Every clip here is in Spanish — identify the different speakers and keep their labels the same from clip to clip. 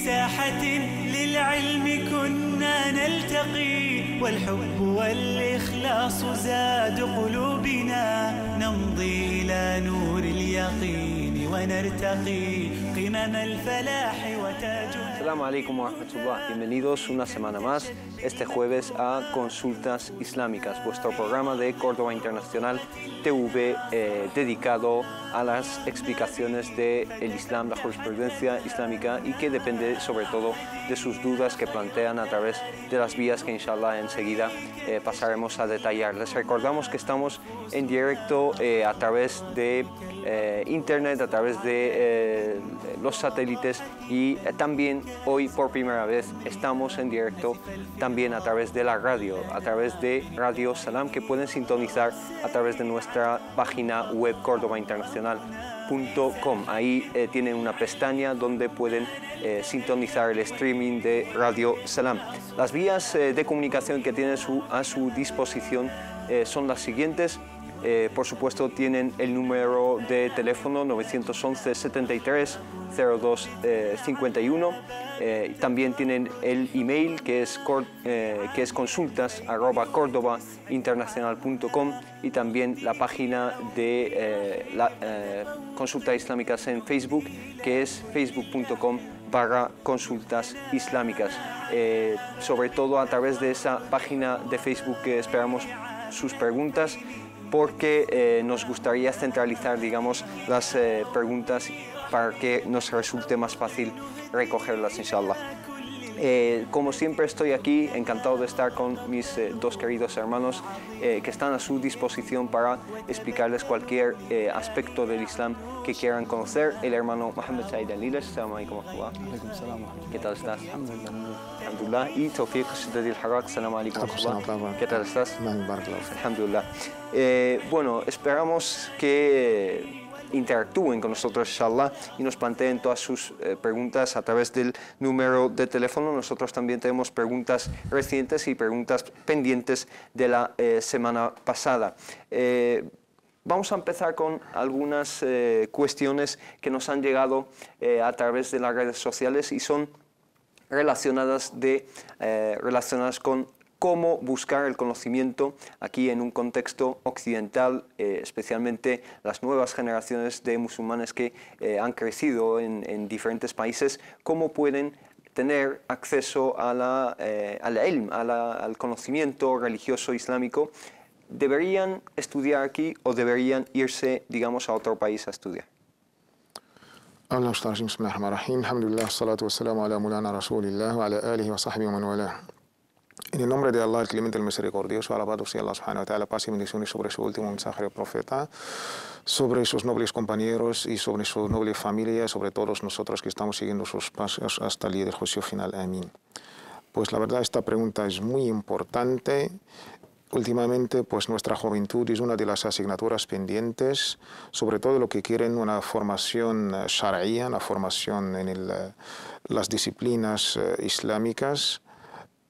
Speaker 1: ساحة للعلم كنا نلتقي والحب والإخلاص زاد قلوبنا نمضي إلى نور اليقين ونرتقي قمم الفلاح وتاج.
Speaker 2: Assalamu alaikum wa rahmatullah. Bienvenidos una semana más, este jueves, a Consultas Islámicas, vuestro programa de Córdoba Internacional TV dedicado a las explicaciones del Islam, la jurisprudencia islámica, y que depende sobre todo de sus dudas que plantean a través de las vías que inshallah enseguida pasaremos a detallar. Les recordamos que estamos en directo a través de internet, a través de los satélites, y también hoy por primera vez estamos en directo también a través de la radio, a través de Radio Salam, que pueden sintonizar a través de nuestra página web cordobainternacional.com. Ahí tienen una pestaña donde pueden sintonizar el streaming de Radio Salam. Las vías de comunicación que tienen a su disposición son las siguientes. Por supuesto, tienen el número de teléfono 911 73 02 51. También tienen el email que es consultas@cordobainternacional.com, y también la página de Consultas Islámicas en Facebook, que es facebook.com/consultas islámicas. Sobre todo a través de esa página de Facebook que esperamos sus preguntas, porque nos gustaría centralizar, digamos, las preguntas para que nos resulte más fácil recogerlas, inshallah. Como siempre, estoy aquí encantado de estar con mis dos queridos hermanos que están a su disposición para explicarles cualquier aspecto del Islam que quieran conocer. El hermano Mohammed Said Alilesh. Assalamu alaikum wa rahmatullah. ¿Qué tal estás? Alhamdulillah. Y Tawfiq Shiddadi al-Harrak. Assalamu alaikum wa rahmatullah. ¿Qué tal estás? Alhamdulillah. Bueno, esperamos que interactúen con nosotros, inshallah, y nos planteen todas sus preguntas a través del número de teléfono. Nosotros también tenemos preguntas recientes y preguntas pendientes de la semana pasada. Vamos a empezar con algunas cuestiones que nos han llegado a través de las redes sociales y son relacionadas con cómo buscar el conocimiento aquí en un contexto occidental, especialmente las nuevas generaciones de musulmanes que han crecido en diferentes países, cómo pueden tener acceso al ilm, al conocimiento religioso islámico. ¿Deberían estudiar aquí o deberían irse, digamos, a otro país a estudiar?
Speaker 3: Alhamdulillah, salatu wassalamu ala mulana rasulillah wa ala alihi wa sahbihi wa man wala. En el nombre de Allah, el Clemente, el Misericordioso, alabado sea Allah subhanahu wa ta'ala, paz y bendiciones sobre su último mensaje profeta, sobre sus nobles compañeros y sobre su noble familia, sobre todos nosotros que estamos siguiendo sus pasos hasta el día del juicio final. Amén. Pues la verdad, esta pregunta es muy importante. Últimamente, pues nuestra juventud es una de las asignaturas pendientes, sobre todo lo que quieren una formación shar'iyya, una formación en las disciplinas islámicas.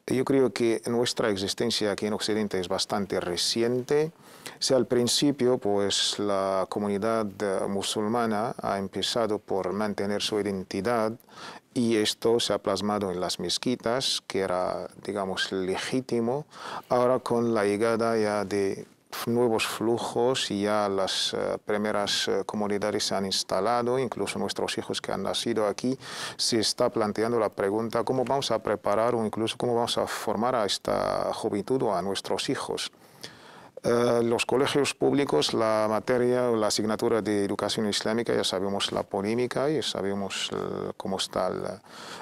Speaker 3: Yo creo que nuestra existencia aquí en Occidente es bastante reciente. Si al principio, pues la comunidad musulmana ha empezado por mantener su identidad, y esto se ha plasmado en las mezquitas, que era, digamos, legítimo. Ahora, con la llegada ya de nuevos flujos y ya las primeras comunidades se han instalado, incluso nuestros hijos que han nacido aquí, se está planteando la pregunta cómo vamos a preparar o incluso cómo vamos a formar a esta juventud o a nuestros hijos. Los colegios públicos, la materia o la asignatura de educación islámica, ya sabemos la polémica y sabemos cómo está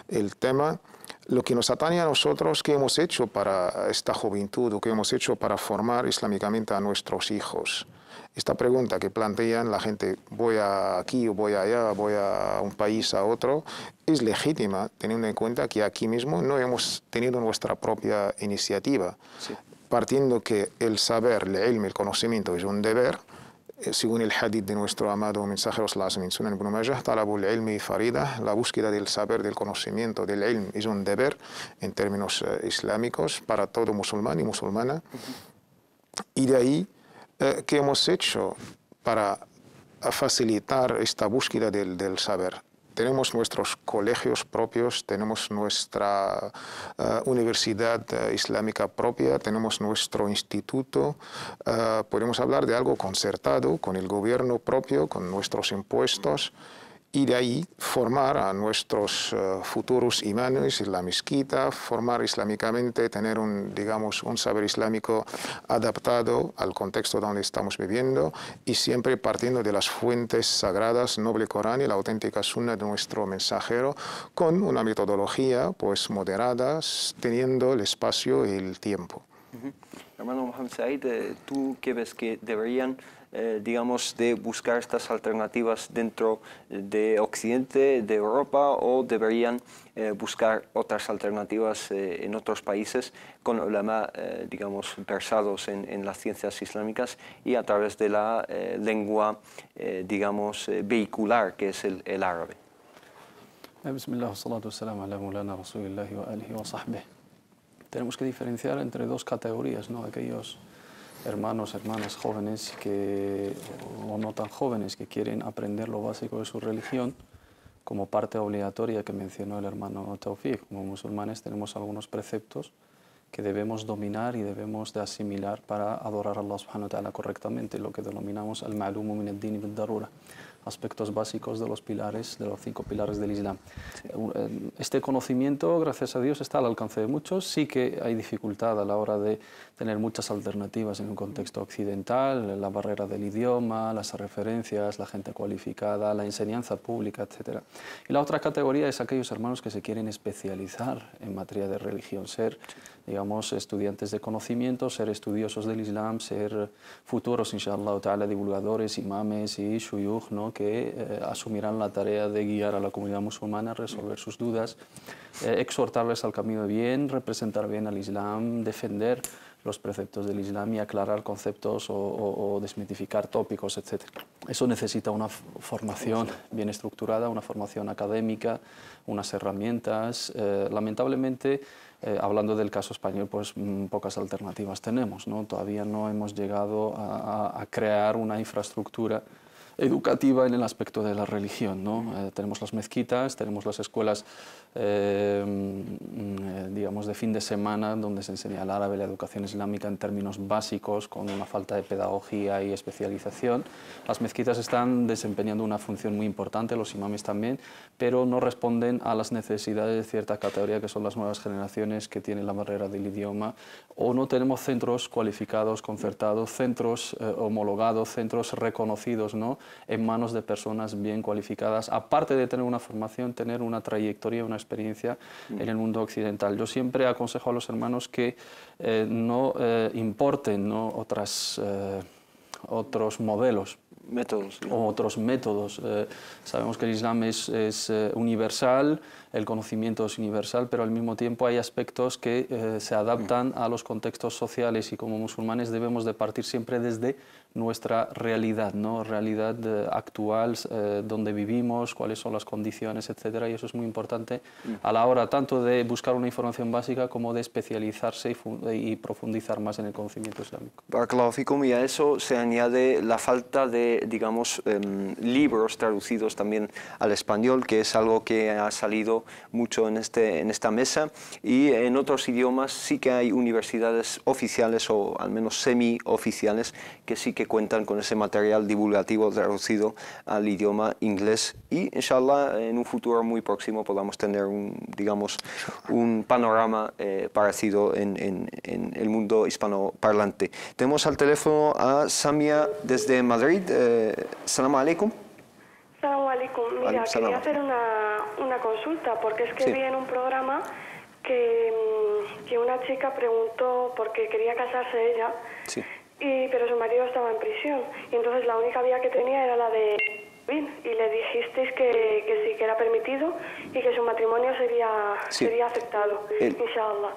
Speaker 3: el tema. Lo que nos atañe a nosotros, ¿qué hemos hecho para esta juventud o qué hemos hecho para formar islámicamente a nuestros hijos? Esta pregunta que plantean la gente, voy aquí o voy allá, voy a un país a otro, es legítima, teniendo en cuenta que aquí mismo no hemos tenido nuestra propia iniciativa. Sí. Partiendo que el saber, el ilm, el conocimiento es un deber, según el hadith de nuestro amado mensajero en Sunan Ibn Majah, talabul ilmi farida, la búsqueda del saber, del conocimiento, del ilm, es un deber en términos islámicos para todo musulmán y musulmana. Y de ahí, ¿qué hemos hecho para facilitar esta búsqueda del saber? tenemos nuestros colegios propios, tenemos nuestra universidad islámica propia, tenemos nuestro instituto. Podemos hablar de algo concertado con el gobierno propio, con nuestros impuestos, y de ahí formar a nuestros futuros imanes en la mezquita, formar islámicamente, tener digamos, un saber islámico adaptado al contexto donde estamos viviendo y siempre partiendo de las fuentes sagradas, noble Corán y la auténtica sunna de nuestro mensajero, con una metodología pues moderada, teniendo el espacio y el tiempo.
Speaker 2: Hermano Mohamed Said, ¿tú qué ves que deberían digamos, de buscar estas alternativas dentro de Occidente, de Europa, o deberían buscar otras alternativas en otros países con ulama, digamos, versados en las ciencias islámicas y a través de la lengua, digamos, vehicular, que es el árabe?
Speaker 4: Bismillah, wassalatu wassalamu ala maulana rasulillahi wa alihi wa sahbihi. Tenemos que diferenciar entre dos categorías, ¿no? Aquellos hermanos, hermanas jóvenes o no tan jóvenes que quieren aprender lo básico de su religión como parte obligatoria que mencionó el hermano Tawfiq. Como musulmanes tenemos algunos preceptos que debemos dominar y debemos de asimilar para adorar a Allah subhanahu wa ta'ala correctamente, lo que denominamos al-ma'lumu min ad-din bid-darura, aspectos básicos de los pilares, de los 5 pilares del Islam. Sí. Este conocimiento, gracias a Dios, está al alcance de muchos. Sí que hay dificultad a la hora de tener muchas alternativas en un contexto occidental, la barrera del idioma, las referencias, la gente cualificada, la enseñanza pública, etc. Y la otra categoría es aquellos hermanos que se quieren especializar en materia de religión, ser, digamos, estudiantes de conocimiento, ser estudiosos del Islam, ser futuros, inshallah ta'ala, divulgadores, imames y shuyukh, ¿no? Que asumirán la tarea de guiar a la comunidad musulmana, resolver sus dudas, exhortarles al camino de bien, representar bien al Islam, defender los preceptos del Islam y aclarar conceptos o desmitificar tópicos, etc. Eso necesita una formación bien estructurada, una formación académica, unas herramientas. Lamentablemente, hablando del caso español, pues pocas alternativas tenemos, ¿no? Todavía no hemos llegado a crear una infraestructura educativa en el aspecto de la religión, ¿no? Tenemos las mezquitas, tenemos las escuelas, digamos, de fin de semana, donde se enseña el árabe, la educación islámica en términos básicos, con una falta de pedagogía y especialización. Las mezquitas están desempeñando una función muy importante, los imames también, pero no responden a las necesidades de cierta categoría, que son las nuevas generaciones que tienen la barrera del idioma, o no tenemos centros cualificados, concertados, centros homologados, centros reconocidos, ¿no?, en manos de personas bien cualificadas, aparte de tener una formación, tener una trayectoria, una experiencia en el mundo occidental. Yo siempre aconsejo a los hermanos que no importen, ¿no?, otros modelos, métodos, ¿no?, o otros métodos. Sabemos que el Islam es universal, el conocimiento es universal, pero al mismo tiempo hay aspectos que se adaptan a los contextos sociales, y como musulmanes debemos de partir siempre desde nuestra realidad, ¿no?, realidad actual, donde vivimos, cuáles son las condiciones, etcétera, y eso es muy importante a la hora tanto de buscar una información básica como de especializarse y profundizar más en el conocimiento islámico.
Speaker 2: Barakallahu fikum, y a eso se añade la falta de, digamos, libros traducidos también al español, que es algo que ha salido mucho en esta mesa, y en otros idiomas sí que hay universidades oficiales o al menos semi-oficiales que sí que cuentan con ese material divulgativo traducido al idioma inglés, y inshallah en un futuro muy próximo podamos tener digamos, un panorama parecido en el mundo hispanoparlante. Tenemos al teléfono a Samia desde Madrid. Salam alaikum.
Speaker 5: Salam alaikum. Mira, quería hacer una consulta, porque es que
Speaker 2: sí.
Speaker 5: vi en un programa que una chica preguntó por qué quería casarse ella,
Speaker 2: sí,
Speaker 5: pero su marido estaba en prisión, y entonces la única vía que tenía era la de y le dijisteis que sí, que era permitido y que su matrimonio sería aceptado, inshallah.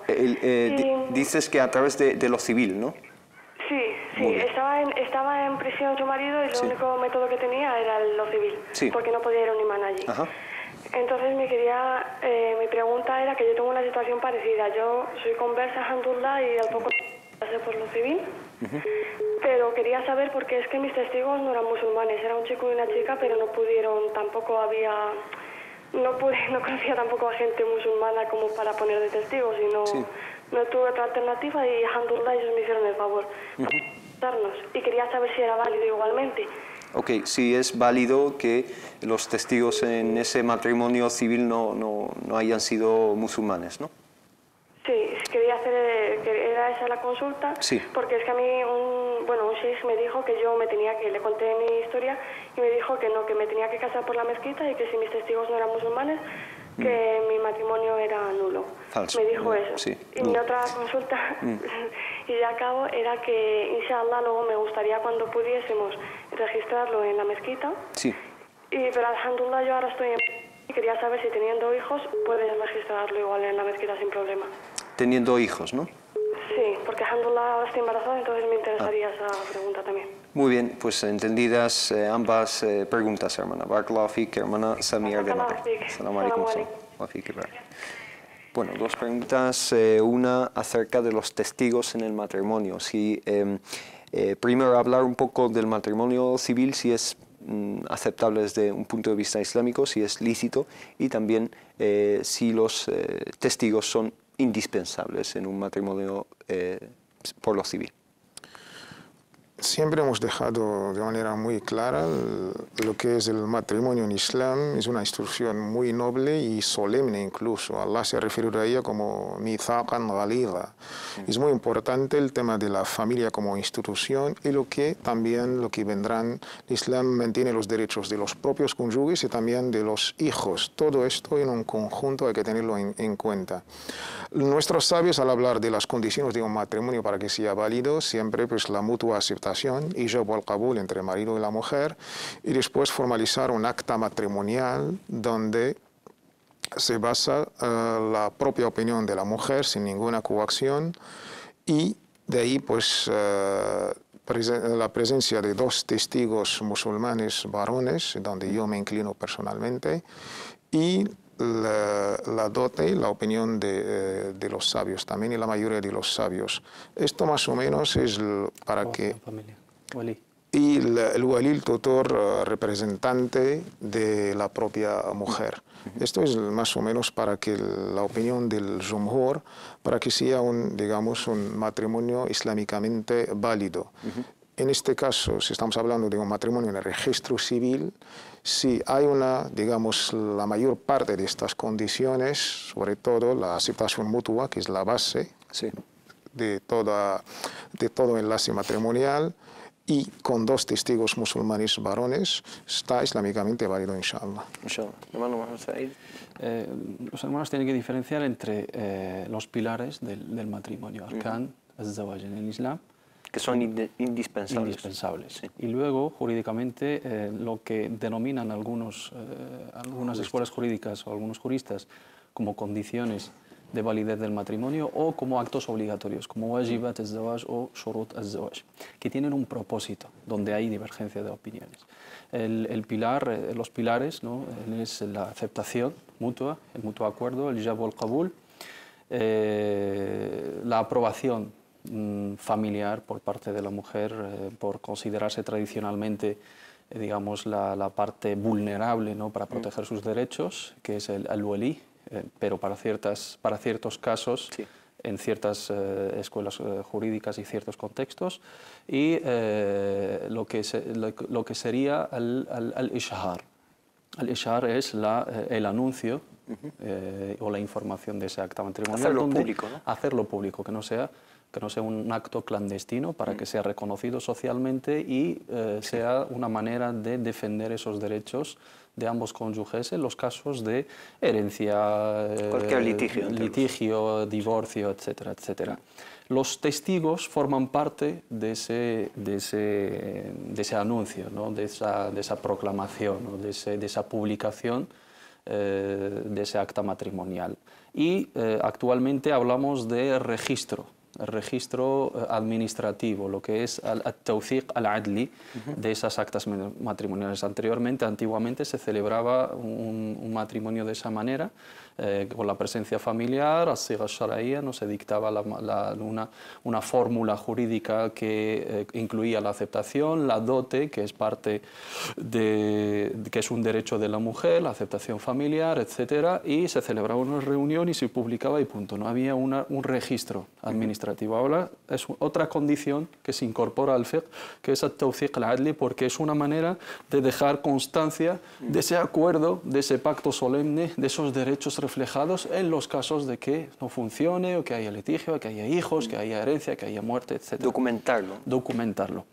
Speaker 2: Dices que a través de lo civil, ¿no?
Speaker 5: Sí, estaba en prisión su marido, y el único método que tenía era lo civil, porque no podía ir a un imán allí.
Speaker 2: Ajá.
Speaker 5: Entonces mi pregunta era que yo tengo una situación parecida. Yo soy conversa, alhamdulillah, y al poco pasé por lo civil, pero quería saber, porque es que mis testigos no eran musulmanes, era un chico y una chica, pero no pudieron, tampoco había no conocía tampoco a gente musulmana como para poner de testigos y no tuve otra alternativa y alhamdulillah ellos me hicieron el favor de darnos y quería saber si era válido igualmente.
Speaker 2: Ok, si es válido que los testigos en ese matrimonio civil no hayan sido musulmanes, ¿no?
Speaker 5: Sí, quería hacer, que era esa la consulta,
Speaker 2: sí.
Speaker 5: Porque es que a mí un sheikh me dijo que yo me tenía que, le conté mi historia y me dijo que no, que me tenía que casar por la mezquita y que si mis testigos no eran musulmanes, que mi matrimonio era nulo.
Speaker 2: Falso.
Speaker 5: Me dijo eso.
Speaker 2: Sí.
Speaker 5: Y mi otra consulta, y ya acabo, era que inshallah luego me gustaría cuando pudiésemos registrarlo en la mezquita.
Speaker 2: Sí.
Speaker 5: Pero alhamdulillah yo ahora estoy y quería saber si teniendo hijos puedes registrarlo igual en la mezquita sin problema.
Speaker 2: Teniendo hijos, ¿no?
Speaker 5: Sí, porque alhamdulillah ahora estoy embarazada, entonces me interesaría esa pregunta también.
Speaker 2: Muy bien, pues entendidas ambas preguntas, hermana. Barakallahu fik, hermana Samir de Madrid. Assalamu alaikum. Bueno, dos preguntas. Una acerca de los testigos en el matrimonio. Si, primero, hablar un poco del matrimonio civil, si es aceptable desde un punto de vista islámico, si es lícito, y también si los testigos son indispensables en un matrimonio por lo civil.
Speaker 3: Siempre hemos dejado de manera muy clara lo que es el matrimonio en Islam. Es una institución muy noble y solemne incluso. Allah se ha referido a ella como mithaqan ghalidha. Es muy importante el tema de la familia como institución y lo que vendrán. El Islam mantiene los derechos de los propios cónyuges y también de los hijos. Todo esto en un conjunto hay que tenerlo en cuenta. Nuestros sabios, al hablar de las condiciones de un matrimonio para que sea válido, siempre pues la mutua aceptación, ijab wal qabul entre el marido y la mujer, y después formalizar un acta matrimonial donde se basa la propia opinión de la mujer sin ninguna coacción, y de ahí pues la presencia de dos testigos musulmanes varones, donde yo me inclino personalmente, y la dote, la opinión de los sabios también y la mayoría de los sabios. Esto más o menos es para que... Y el wali, el tutor representante de la propia mujer. Esto es más o menos para que la opinión del jumhur, para que sea digamos, un matrimonio islámicamente válido. En este caso, si estamos hablando de un matrimonio en el registro civil, si hay digamos, la mayor parte de estas condiciones, sobre todo la aceptación mutua, que es la base de todo enlace matrimonial, y con dos testigos musulmanes varones, está islámicamente válido, inshallah.
Speaker 4: Los hermanos tienen que diferenciar entre los pilares del matrimonio, arkan, az-zawaj en el Islam,
Speaker 2: que son indispensables.
Speaker 4: Sí. Y luego, jurídicamente, lo que denominan algunas escuelas jurídicas o algunos juristas como condiciones de validez del matrimonio o como actos obligatorios, como wajibat az-zawaj o shurut az-zawaj, que tienen un propósito, donde hay divergencia de opiniones. Los pilares, ¿no?, es la aceptación mutua, el mutuo acuerdo, el ijab wal qabul, la aprobación familiar por parte de la mujer, por considerarse tradicionalmente, digamos, la parte vulnerable, ¿no?, para proteger sus derechos, que es el wali, pero para ciertos casos, en ciertas escuelas jurídicas y ciertos contextos, y lo que sería el ishhar. El ishhar es el anuncio o la información de ese acta matrimonial.
Speaker 2: Hacerlo público, ¿no?
Speaker 4: Hacerlo público, que no sea un acto clandestino, para que sea reconocido socialmente y sea una manera de defender esos derechos de ambos cónyuges en los casos de herencia,
Speaker 2: cualquier litigio,
Speaker 4: divorcio, etcétera, etcétera. Los testigos forman parte de ese anuncio, ¿no?, de esa proclamación, ¿no?, de esa publicación de ese acta matrimonial. Y actualmente hablamos de registro. El registro administrativo, lo que es el tawthiq al-adli de esas actas matrimoniales. Antiguamente se celebraba un matrimonio de esa manera, con la presencia familiar, as-sigha shar'iyya, no se dictaba una fórmula jurídica que incluía la aceptación, la dote, que es parte que es un derecho de la mujer, la aceptación familiar, etcétera, y se celebraba una reunión y se publicaba y punto. No había un registro administrativo. Ahora es otra condición que se incorpora al fiqh, que es at-tawthiq al-adli, porque es una manera de dejar constancia de ese acuerdo, de ese pacto solemne, de esos derechos reflejados en los casos de que no funcione, o que haya litigio, que haya hijos, que haya herencia, que haya muerte, etcétera.
Speaker 2: Documentarlo.
Speaker 4: Documentarlo.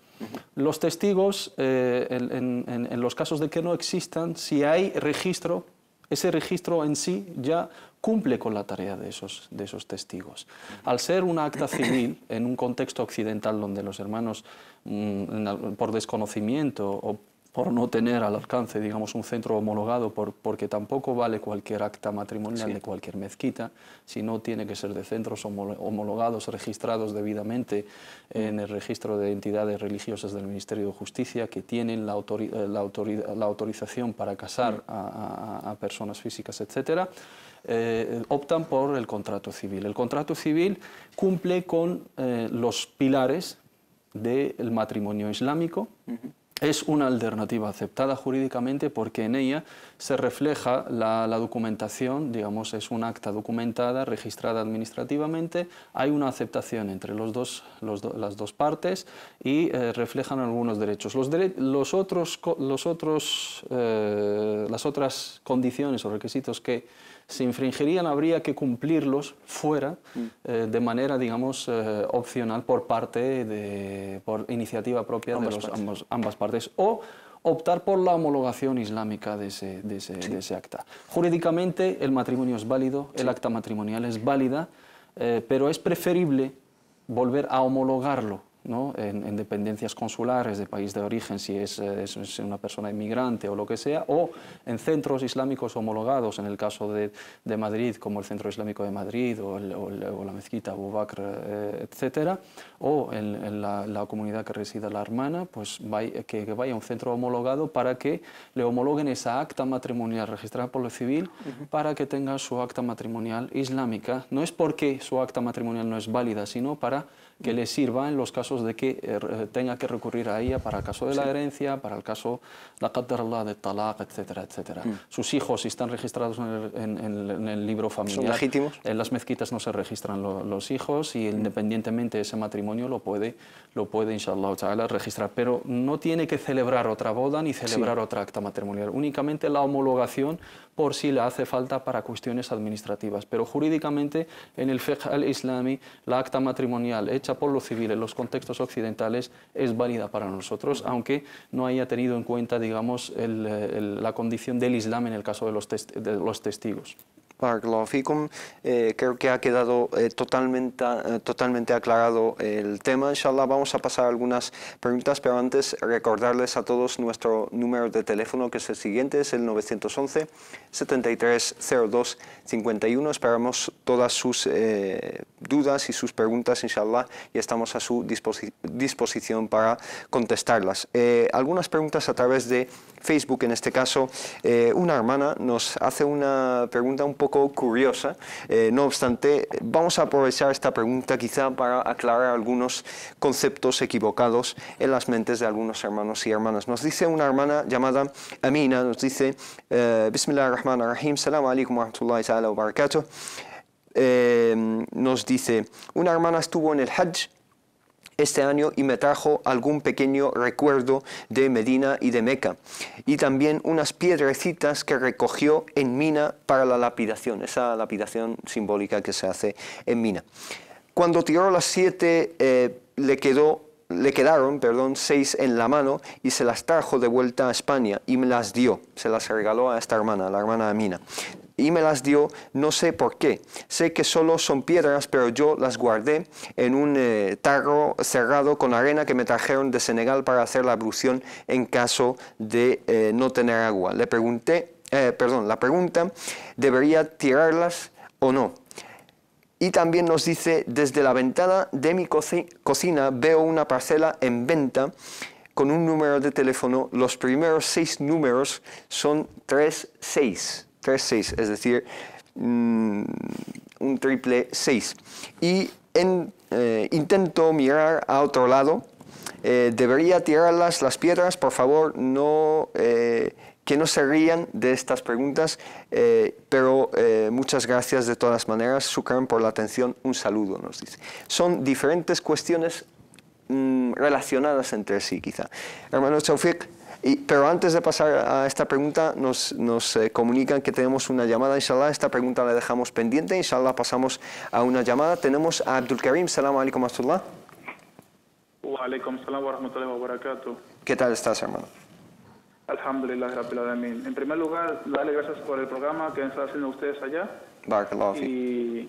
Speaker 4: Los testigos, en los casos de que no existan, si hay registro, ese registro en sí ya cumple con la tarea de esos testigos. Al ser un acta civil, en un contexto occidental donde los hermanos, por desconocimiento o por no tener al alcance, digamos, un centro homologado, porque tampoco vale cualquier acta matrimonial de cualquier mezquita, sino tiene que ser de centros homologados, registrados debidamente en el registro de entidades religiosas del Ministerio de Justicia, que tienen la autorización para casar a personas físicas, etcétera. Optan por el contrato civil. El contrato civil cumple con los pilares del matrimonio islámico. Es una alternativa aceptada jurídicamente porque en ella se refleja la documentación, digamos, es un acta documentada, registrada administrativamente, hay una aceptación entre las dos partes y reflejan algunos derechos. Las otras condiciones o requisitos que se infringirían habría que cumplirlos fuera de manera, digamos, opcional por iniciativa propia de ambas partes, o optar por la homologación islámica de ese acta. Jurídicamente el matrimonio es válido, el acta matrimonial es válida, pero es preferible volver a homologarlo, ¿no? En dependencias consulares de país de origen, si es una persona inmigrante o lo que sea, o en centros islámicos homologados, en el caso de Madrid, como el Centro Islámico de Madrid o la mezquita Abu Bakr, etcétera, o en la comunidad que resida la hermana, pues que vaya a un centro homologado para que le homologuen esa acta matrimonial registrada por lo civil, para que tenga su acta matrimonial islámica. No es porque su acta matrimonial no es válida, sino para que le sirva en los casos de que tenga que recurrir a ella para el caso de la herencia, para el caso, la qaddar de talaq, etcétera, etcétera. Sus hijos, si están registrados en el libro familiar,
Speaker 2: ¿son legítimos?
Speaker 4: En las mezquitas no se registran los hijos y independientemente de ese matrimonio lo puede inshallah ta'ala, registrar, pero no tiene que celebrar otra boda ni celebrar otra acta matrimonial, únicamente la homologación por si le hace falta para cuestiones administrativas, pero jurídicamente en el fiqh al-islami la acta matrimonial hecha por lo civil en los contextos occidentales es válida para nosotros, aunque no haya tenido en cuenta, digamos, la condición del Islam en el caso de los testigos.
Speaker 2: Barakallahu fikum. Creo que ha quedado totalmente aclarado el tema. Inshallah vamos a pasar algunas preguntas, pero antes recordarles a todos nuestro número de teléfono, que es el siguiente, es el 911 7302 51. Esperamos todas sus dudas y sus preguntas, inshallah, y estamos a su disposición para contestarlas. Algunas preguntas a través de Facebook, en este caso, una hermana nos hace una pregunta un poco curiosa. No obstante, vamos a aprovechar esta pregunta quizá para aclarar algunos conceptos equivocados en las mentes de algunos hermanos y hermanas. Nos dice una hermana llamada Amina, nos dice, Bismillahirrahmanirrahim, Assalamu alaikum wa rahmatullahi ta'ala wa barakatuh. Nos dice, una hermana estuvo en el Hajj este año y me trajo algún pequeño recuerdo de Medina y de Meca, y también unas piedrecitas que recogió en Mina para la lapidación, esa lapidación simbólica que se hace en Mina. Cuando tiró las 7 le quedaron 6 en la mano y se las trajo de vuelta a España y me las dio, se las regaló a esta hermana, la hermana Amina. Y me las dio, no sé por qué. Sé que solo son piedras, pero yo las guardé en un tarro cerrado con arena que me trajeron de Senegal para hacer la ablución en caso de no tener agua. Le pregunté, la pregunta, ¿debería tirarlas o no? Y también nos dice, desde la ventana de mi cocina veo una parcela en venta con un número de teléfono. Los primeros 6 números son 36. 36, es decir, un triple 6. Y intento mirar a otro lado. Debería tirarlas las piedras, por favor, no, que no se rían de estas preguntas, pero muchas gracias de todas maneras, Shukran por la atención, un saludo, nos dice. Son diferentes cuestiones relacionadas entre sí, quizá. Hermano Tawfiq, pero antes de pasar a esta pregunta, nos comunican que tenemos una llamada, inshallah. Esta pregunta la dejamos pendiente, inshallah pasamos a una llamada. Tenemos a Abdul Karim. Salam alaikum wa rahmatullah.
Speaker 6: Wa alaikum salam wa rahmatullahi wa barakatuh.
Speaker 2: ¿Qué tal estás, hermano?
Speaker 6: Alhamdulillah rabbil alamin. En primer lugar, darle gracias por el programa que están haciendo ustedes allá.
Speaker 2: Barakallahu fi.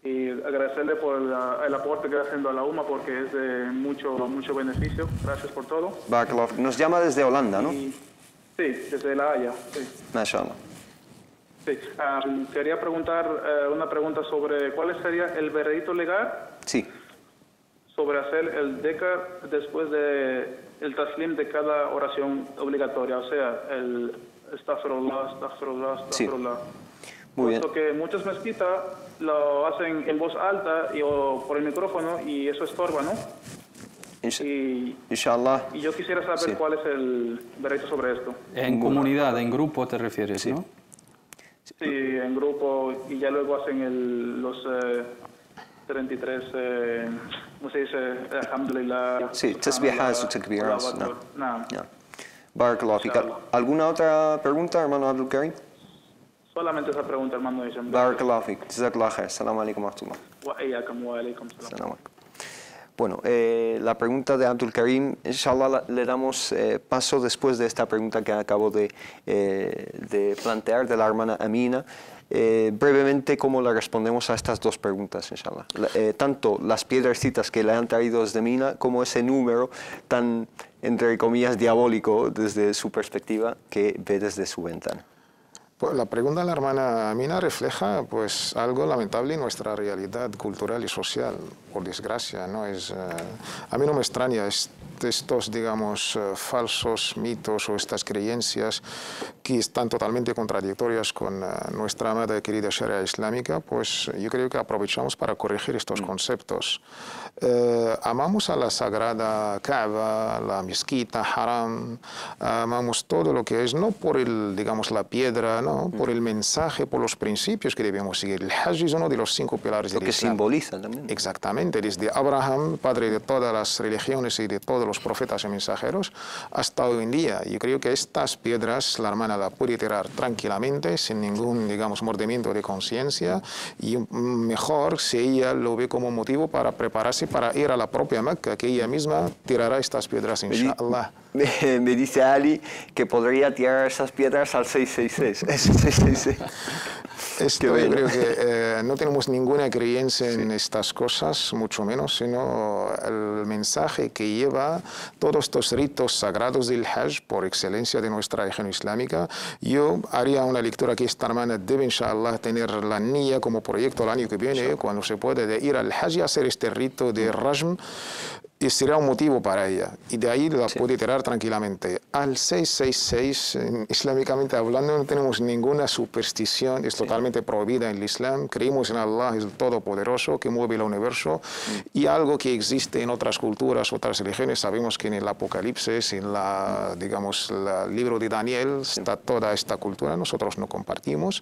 Speaker 6: Y agradecerle por el aporte que está haciendo a la UMA porque es de mucho beneficio. Gracias por todo.
Speaker 2: Barakallahu fi. Nos llama desde Holanda, ¿no?
Speaker 6: Sí, desde La Haya. Sí.
Speaker 2: Mashallah.
Speaker 6: Sí. Quería preguntar una pregunta sobre cuál sería el veredicto legal.
Speaker 2: Sí.
Speaker 6: Sobre hacer el dhikr después de el taslim de cada oración obligatoria, o sea, el astaghfirullah, astaghfirullah, astaghfirullah.
Speaker 2: Sí. Muy bien.
Speaker 6: Puesto que muchas mezquitas lo hacen en voz alta o por el micrófono y eso estorba, ¿no?
Speaker 2: Inshallah.
Speaker 6: Y yo quisiera saber cuál es el veredicto sobre esto.
Speaker 4: En comunidad, en grupo te refieres, ¿no?
Speaker 6: Sí, en grupo y ya luego hacen los 33, ¿cómo se dice? Alhamdulillah.
Speaker 2: Sí, tasbihas o takbiras.
Speaker 6: No.
Speaker 2: Barakallahu fik. ¿Alguna otra pregunta, hermano Abdul Karim?
Speaker 6: Solamente esa pregunta, hermano.
Speaker 2: Barakallahu fik. Jazakallah khair. Assalamu alaikum wa rahmatullah.
Speaker 6: Wa iyyakum wa alaikum salam.
Speaker 2: Bueno, la pregunta de Abdul Karim, inshallah le damos paso después de esta pregunta que acabo de plantear de la hermana Amina. Brevemente, ¿cómo le respondemos a estas dos preguntas, inshallah? Tanto las piedrecitas que le han traído desde Mina, como ese número tan, entre comillas, diabólico desde su perspectiva que ve desde su ventana.
Speaker 3: Pues la pregunta de la hermana Amina refleja pues algo lamentable en nuestra realidad cultural y social, por desgracia, ¿no? A mí no me extraña estos, digamos, falsos mitos o estas creencias que están totalmente contradictorias con nuestra amada y querida Sharia islámica, pues yo creo que aprovechamos para corregir estos conceptos. Amamos a la sagrada Kaaba, la mezquita, Haram, amamos todo lo que es, no por digamos, la piedra, ¿no? Por el mensaje, por los principios que debemos seguir. El Hajj es uno de los 5 pilares del Islam.
Speaker 2: Lo que simboliza también.
Speaker 3: Exactamente, desde Abraham, padre de todas las religiones y de todos los profetas y mensajeros, hasta hoy en día. Yo creo que estas piedras la hermana la puede tirar tranquilamente, sin ningún, digamos, mordimiento de conciencia, y mejor si ella lo ve como motivo para prepararse para ir a la propia Meca, que ella misma tirará estas piedras, inshallah.
Speaker 2: Me dice Ali que podría tirar esas piedras al 666.
Speaker 3: Esto yo creo que no tenemos ninguna creencia en estas cosas, mucho menos, sino el mensaje que lleva todos estos ritos sagrados del Hajj, por excelencia de nuestra religión islámica. Yo haría una lectura que esta hermana debe, inshallah, tener la niya como proyecto el año que viene, cuando se puede, de ir al Hajj y hacer este rito de Rajm, y será un motivo para ella, y de ahí la puede tirar tranquilamente. Al 666, islámicamente hablando, no tenemos ninguna superstición, es totalmente prohibida en el Islam. Creemos en Allah, el Todopoderoso, que mueve el universo, y algo que existe en otras culturas, otras religiones. Sabemos que en el Apocalipsis, en digamos, el libro de Daniel, está toda esta cultura, nosotros no compartimos.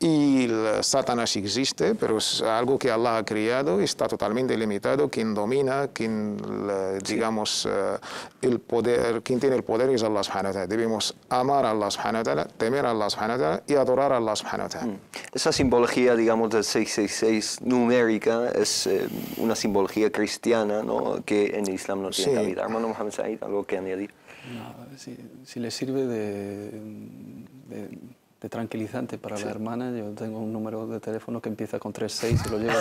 Speaker 3: Y Satanás existe, pero es algo que Allah ha creado, está totalmente limitado. Quien domina, digamos, el poder, quien tiene el poder es Allah subhanahu wa ta'ala. Debemos amar a Allah subhanahu wa ta'ala, temer a Allah subhanahu wa ta'ala y adorar a Allah subhanahu wa ta'ala.
Speaker 2: Esa simbología, digamos, del 666 numérica es una simbología cristiana, ¿no? Que en el Islam no tiene cabida. Hermano Mohamed Said, ¿algo que añadir?
Speaker 4: No, si le sirve de tranquilizante para la hermana, yo tengo un número de teléfono que empieza con 36 y lo llevo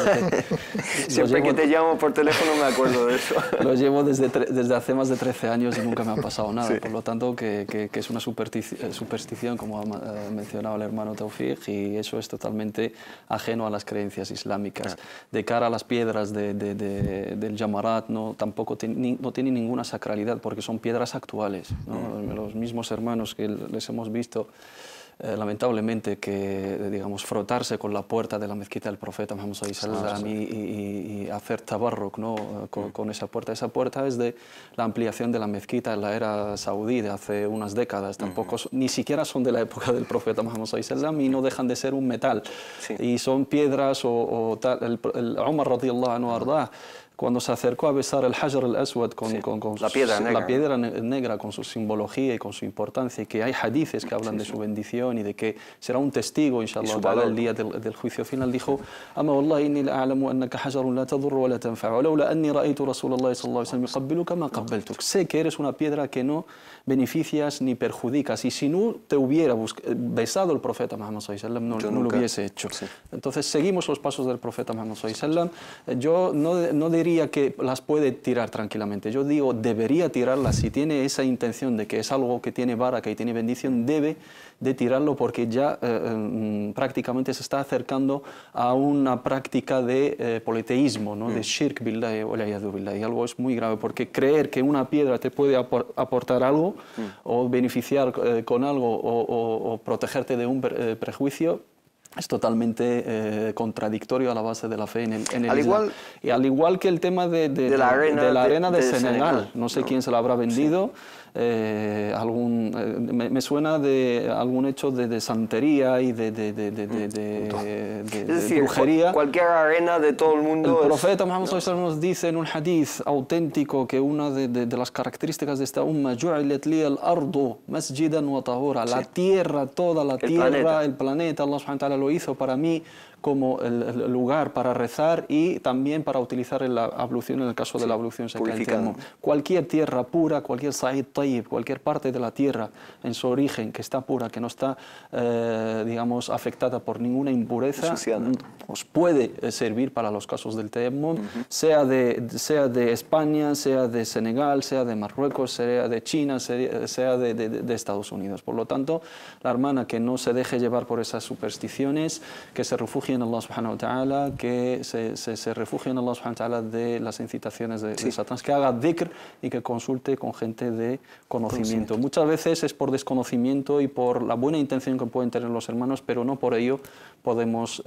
Speaker 2: Siempre que te llamo por teléfono me acuerdo de eso.
Speaker 4: Lo llevo desde hace más de 13 años y nunca me ha pasado nada. Por lo tanto, que es una superstición, como ha mencionado el hermano Tawfiq, y eso es totalmente ajeno a las creencias islámicas. De cara a las piedras del Jamarat, tampoco no tiene ninguna sacralidad porque son piedras actuales, ¿no? Los mismos hermanos que les hemos visto lamentablemente, que digamos frotarse con la puerta de la mezquita del profeta Muhammad sallallahu alaihi wasallam y hacer tabarruk, ¿no? con esa puerta. Esa puerta es de la ampliación de la mezquita en la era saudí de hace unas décadas. Tampoco ni siquiera son de la época del profeta Muhammad sallallahu alaihi wasallam y no dejan de ser un metal. Y son piedras o tal. El Umar radiyallahu anhu ardá, cuando se acercó a besar el Hajar al-Aswad con
Speaker 2: la piedra
Speaker 4: negra, con su simbología y con su importancia, y que hay hadices que hablan de su bendición y de que será un testigo, inshallah, el día del juicio final, dijo: "Ama wallahi inni la'alamu annaka hajarun la tadurru wa la tanfa'u, laula anni ra'aytu Rasulullah sallallahu alaihi wasallam yuqabbiluka ma qabbaltuk." Sé que eres una piedra que no beneficias ni perjudicas, y si no te hubiera besado el profeta Muhammad sallallahu alaihi wasallam, no lo hubiese hecho. Entonces seguimos los pasos del profeta Muhammad sallallahu alaihi wasallam. Yo no diría que las puede tirar tranquilamente. Yo digo, debería tirarlas. Si tiene esa intención de que es algo que tiene baraka y tiene bendición, debe de tirarlo, porque ya prácticamente se está acercando a una práctica de politeísmo, ¿no? De shirk billahi wa la'iyadu billahi. Y algo es muy grave, porque creer que una piedra te puede aportar algo o beneficiar con algo o protegerte de un prejuicio es totalmente contradictorio a la base de la fe en el Islam. Y al igual que el tema de la arena de Senegal. No sé quién se la habrá vendido. Me suena de algún hecho de santería y de
Speaker 2: es decir,
Speaker 4: brujería.
Speaker 2: Cualquier arena de todo el mundo.
Speaker 4: El profeta Muhammad sallallahu alaihi wasallam nos dice en un hadith auténtico que una de las características de esta umma, ju'ilat li al-ardu masjidan wa tahura, la tierra, toda la tierra, el planeta, Allah subhanahu wa ta'ala lo hizo para mí como el lugar para rezar y también para utilizar en la ablución, en el caso de la ablución seca. Cualquier tierra pura, cualquier sa'id tayyib, cualquier parte de la tierra en su origen que está pura, que no está, digamos, afectada por ninguna impureza, os puede servir para los casos del tayammum, sea de España, sea de Senegal, sea de Marruecos, sea de China, sea de Estados Unidos. Por lo tanto, la hermana que no se deje llevar por esas supersticiones, que se refugie en Allah subhanahu wa ta'ala, que se refugie en Allah subhanahu wa ta'ala de las incitaciones de Satán, que haga dhikr y que consulte con gente de conocimiento. Muchas veces es por desconocimiento y por la buena intención que pueden tener los hermanos, pero no por ello podemos,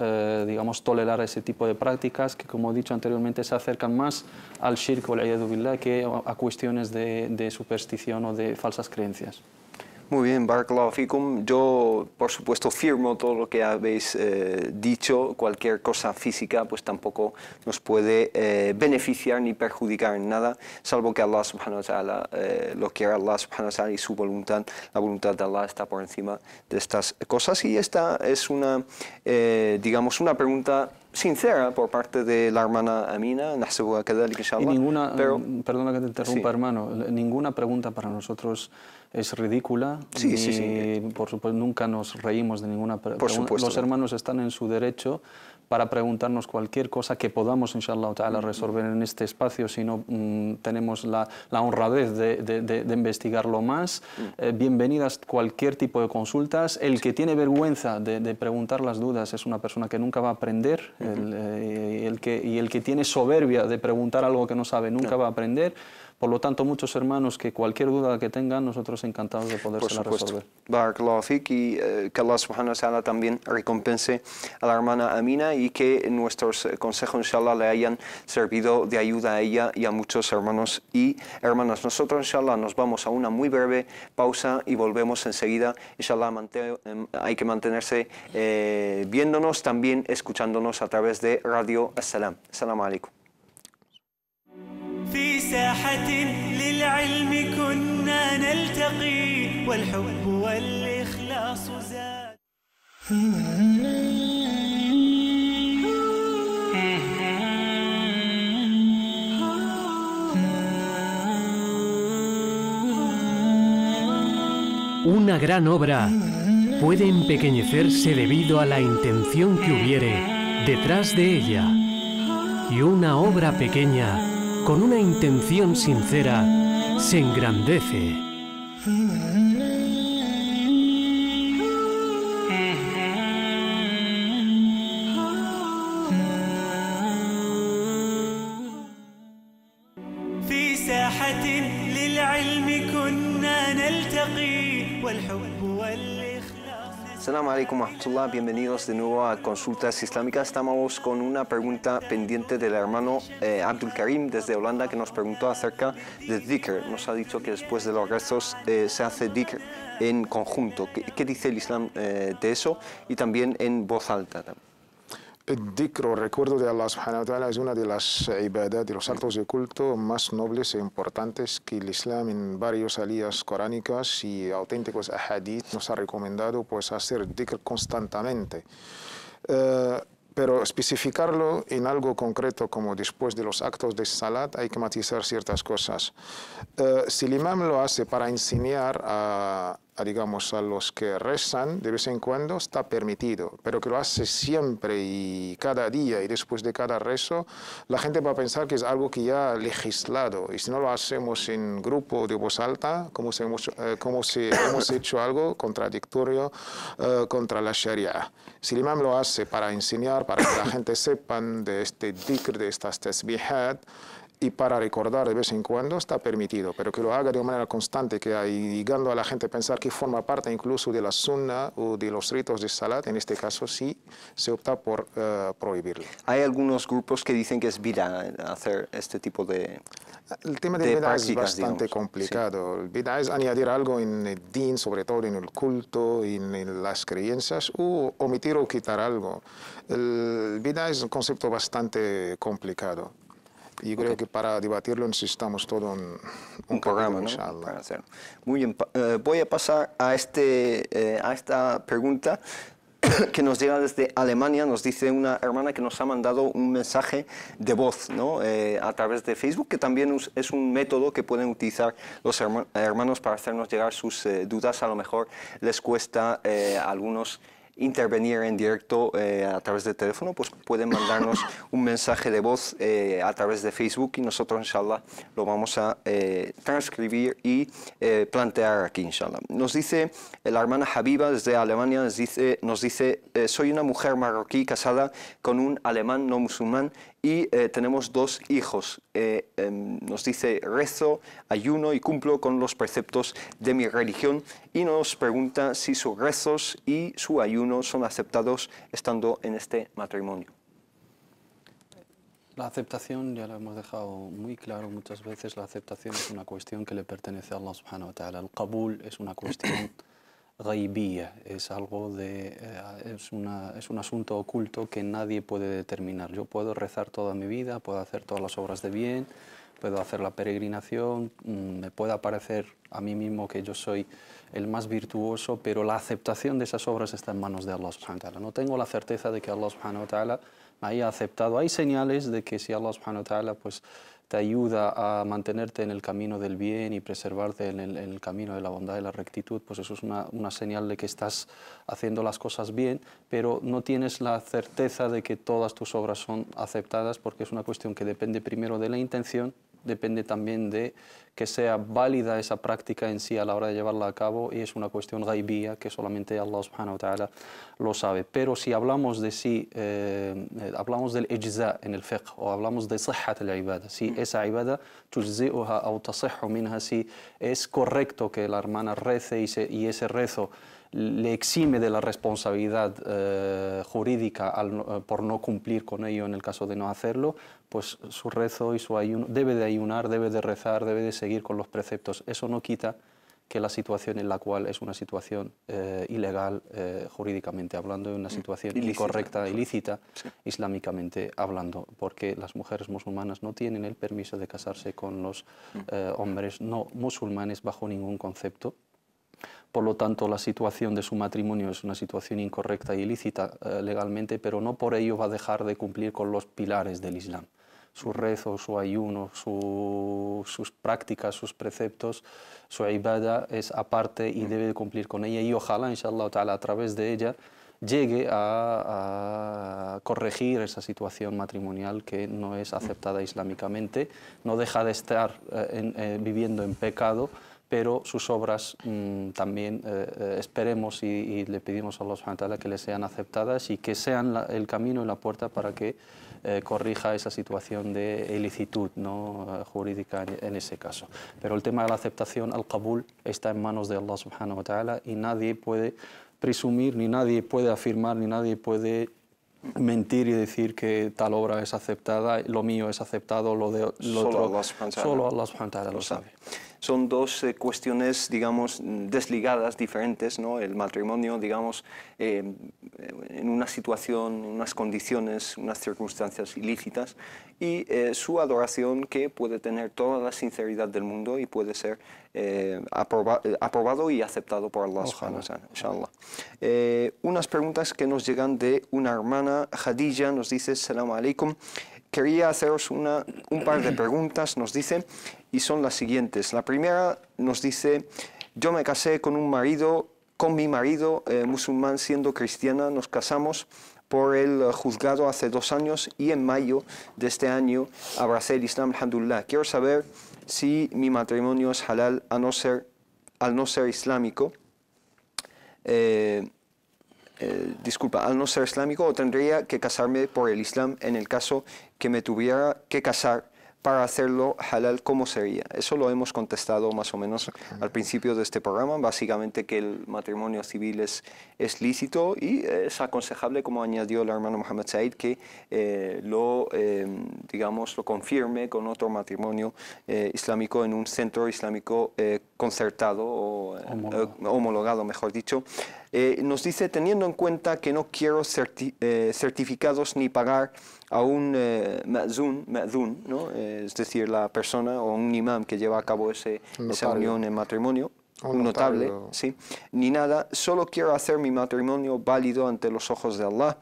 Speaker 4: digamos, tolerar ese tipo de prácticas que, como he dicho anteriormente, se acercan más al shirk wal iyadu billah que a cuestiones de superstición o de falsas creencias.
Speaker 2: Muy bien, Barakallahu Fikum. Yo, por supuesto, firmo todo lo que habéis dicho. Cualquier cosa física pues tampoco nos puede beneficiar ni perjudicar en nada, salvo que Allah subhanahu wa ta'ala lo quiera. Allah subhanahu wa ta'ala y su voluntad, la voluntad de Allah está por encima de estas cosas. Y esta es una, digamos, una pregunta sincera por parte de la hermana Amina.
Speaker 4: Y ninguna, perdona que te interrumpa, hermano, ninguna pregunta para nosotros es ridícula. Por supuesto, nunca nos reímos de ninguna pregunta. Los hermanos están en su derecho para preguntarnos cualquier cosa que podamos, inshallah ta'ala, resolver en este espacio, si no tenemos la honradez de investigarlo más. Bienvenidas cualquier tipo de consultas. El que tiene vergüenza de preguntar las dudas es una persona que nunca va a aprender, y el que tiene soberbia de preguntar algo que no sabe nunca va a aprender. Por lo tanto, muchos hermanos, que cualquier duda que tengan, nosotros encantados de podérsela resolver.
Speaker 2: Barakallahu Fik, y que Allah subhanahu wa ta'ala también recompense a la hermana Amina y que nuestros consejos, inshallah, le hayan servido de ayuda a ella y a muchos hermanos y hermanas. Nosotros, inshallah, nos vamos a una muy breve pausa y volvemos enseguida. Inshallah, hay que mantenerse viéndonos, también escuchándonos a través de Radio As-Salam. Assalamu alaikum.
Speaker 1: في ساحة للعلم كنا نلتقي والحب والإخلاص زاد.
Speaker 7: Una gran obra puede empequeñecerse debido a la intención que hubiere detrás de ella, y una obra pequeña con una intención sincera se engrandece.
Speaker 1: في ساحة للعلم كنا نلتقي والحب والإخلاص.
Speaker 2: Assalamu alaikum wa rahmatullah, bienvenidos de nuevo a Consultas Islámicas. Estamos con una pregunta pendiente del hermano Abdul Karim desde Holanda, que nos preguntó acerca de dhikr. Nos ha dicho que después de los rezos se hace dhikr en conjunto. ¿Qué dice el Islam de eso? Y también en voz alta.
Speaker 3: El dhikr, o recuerdo de Allah subhanahu wa ta'ala, es una de las ibadat, de los actos de culto más nobles e importantes que el Islam en varios aliyas coránicas y auténticos ahadith nos ha recomendado pues hacer dhikr constantemente. Pero especificarlo en algo concreto como después de los actos de salat hay que matizar ciertas cosas. Si el imam lo hace para enseñar digamos, a los que rezan de vez en cuando, está permitido, pero que lo hace siempre y cada día y después de cada rezo, la gente va a pensar que es algo que ya ha legislado, y si no lo hacemos en grupo de voz alta, como si hemos hecho algo contradictorio contra la Sharia. Si el imam lo hace para enseñar, para que la gente sepan de este dhikr, de estas tasbihat, y para recordar de vez en cuando, está permitido, pero que lo haga de una manera constante, que llegando a la gente a pensar que forma parte incluso de la sunna o de los ritos de salat, en este caso sí se opta por prohibirlo.
Speaker 2: Hay algunos grupos que dicen que es bid'a hacer este tipo de
Speaker 3: El tema de bid'a es bastante
Speaker 2: digamos,
Speaker 3: complicado. Sí. El bid'a es añadir algo en el din, sobre todo en el culto, en las creencias, o omitir o quitar algo. El bid'a es un concepto bastante complicado. Y creo que para debatirlo necesitamos todo un
Speaker 2: programa, ¿no? Para hacerlo. Muy bien, voy a pasar a esta pregunta que nos llega desde Alemania. Nos dice una hermana que nos ha mandado un mensaje de voz, ¿no? A través de Facebook, que también es un método que pueden utilizar los hermanos para hacernos llegar sus dudas. A lo mejor les cuesta a algunos intervenir en directo a través del teléfono, pues pueden mandarnos un mensaje de voz a través de Facebook y nosotros, inshallah, lo vamos a transcribir y plantear aquí, inshallah. Nos dice la hermana Habiba desde Alemania, nos dice soy una mujer marroquí casada con un alemán no musulmán y tenemos 2 hijos. Nos dice, rezo, ayuno y cumplo con los preceptos de mi religión, y nos pregunta si sus rezos y su ayuno son aceptados estando en este matrimonio.
Speaker 4: La aceptación, ya lo hemos dejado muy claro muchas veces, la aceptación es una cuestión que le pertenece a Allah subhanahu wa ta'ala. El qabul es una cuestión ghaibiyya, es algo es un asunto oculto que nadie puede determinar. Yo puedo rezar toda mi vida, puedo hacer todas las obras de bien, puedo hacer la peregrinación, me puede parecer a mí mismo que yo soy el más virtuoso, pero la aceptación de esas obras está en manos de Allah subhanahu wa ta'ala. No tengo la certeza de que Allah subhanahu wa ta'ala me haya aceptado. Hay señales de que si Allah subhanahu wa ta'ala pues te ayuda a mantenerte en el camino del bien y preservarte en el camino de la bondad y la rectitud, pues eso es una señal de que estás haciendo las cosas bien, pero no tienes la certeza de que todas tus obras son aceptadas, porque es una cuestión que depende primero de la intención, depende también de que sea válida esa práctica en sí a la hora de llevarla a cabo, y es una cuestión ghaibiyya que solamente Allah subhanahu wa ta'ala lo sabe. Pero si hablamos de hablamos del ijza en el fiqh, o hablamos de sihhat al-ibada, si esa ibada tujzi'uha aw tasihhu minha, si es correcto que la hermana rece y ese rezo le exime de la responsabilidad jurídica por no cumplir con ello en el caso de no hacerlo, pues su rezo y su ayuno, debe de ayunar, debe de rezar, debe de seguir con los preceptos. Eso no quita que la situación en la cual es una situación ilegal jurídicamente hablando, una situación incorrecta, ilícita, sí, islámicamente hablando, porque las mujeres musulmanas no tienen el permiso de casarse con los hombres no musulmanes bajo ningún concepto. Por lo tanto, la situación de su matrimonio es una situación incorrecta e ilícita legalmente, pero no por ello va a dejar de cumplir con los pilares del Islam. Su rezo, su ayuno, sus prácticas, sus preceptos, su ibada es aparte y debe de cumplir con ella, y ojalá, inshallah ta'ala, a través de ella llegue a corregir esa situación matrimonial que no es aceptada islámicamente, no deja de estar viviendo en pecado, pero sus obras también esperemos y le pedimos a Allah subhanahu wa ta'ala que le sean aceptadas y que sean el camino y la puerta para que corrija esa situación de ilicitud, ¿no?, jurídica en ese caso. Pero el tema de la aceptación, al qabul, está en manos de Allah subhanahu wa ta'ala, y nadie puede presumir, ni nadie puede afirmar, ni nadie puede mentir y decir que tal obra es aceptada, lo mío es aceptado, lo de lo otro. Solo Allah subhanahu wa ta'ala lo sabe.
Speaker 2: Son dos cuestiones, digamos, desligadas, diferentes, ¿no? El matrimonio, digamos, en una situación, en unas condiciones, unas circunstancias ilícitas, y su adoración, que puede tener toda la sinceridad del mundo y puede ser aprobado y aceptado por Allah subhanahu wa ta'ala, inshallah. Unas preguntas que nos llegan de una hermana, Khadija, nos dice: Assalamu alaikum. Quería haceros un par de preguntas, nos dice, y son las siguientes. La primera nos dice: yo me casé con mi marido musulmán siendo cristiana. Nos casamos por el juzgado hace 2 años y en mayo de este año abracé el Islam, alhamdulillah. Quiero saber si mi matrimonio es halal al no ser islámico. Al no ser islámico, o tendría que casarme por el Islam en el caso que me tuviera que casar para hacerlo halal. ¿Cómo sería? Eso lo hemos contestado más o menos al principio de este programa, básicamente que el matrimonio civil es lícito y es aconsejable, como añadió el hermano Mohammed Said, que lo confirme con otro matrimonio islámico en un centro islámico concertado o homologado, mejor dicho. Nos dice: teniendo en cuenta que no quiero certificados ni pagar a un ma'zun, ¿no? Es decir, la persona o un imam que lleva a cabo esa unión en matrimonio, un notable, sí, ni nada, solo quiero hacer mi matrimonio válido ante los ojos de Allah,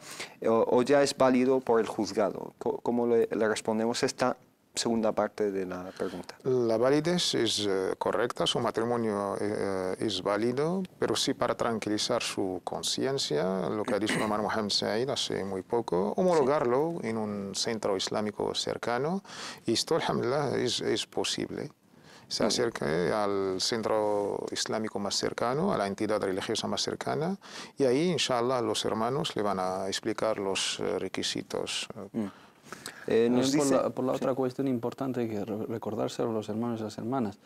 Speaker 2: o ya es válido por el juzgado. ¿Cómo le respondemos esta segunda parte de la pregunta?
Speaker 3: La validez es correcta, su matrimonio es válido, pero sí, para tranquilizar su conciencia, lo que ha dicho el hermano Mohammed Said hace muy poco, homologarlo en un centro islámico cercano, y esto, alhamdulillah, es posible. Se acerque al centro islámico más cercano, a la entidad religiosa más cercana, y ahí, inshallah, los hermanos le van a explicar los requisitos.
Speaker 4: Nos dice, por la otra cuestión importante que recordárselo a los hermanos y las hermanas.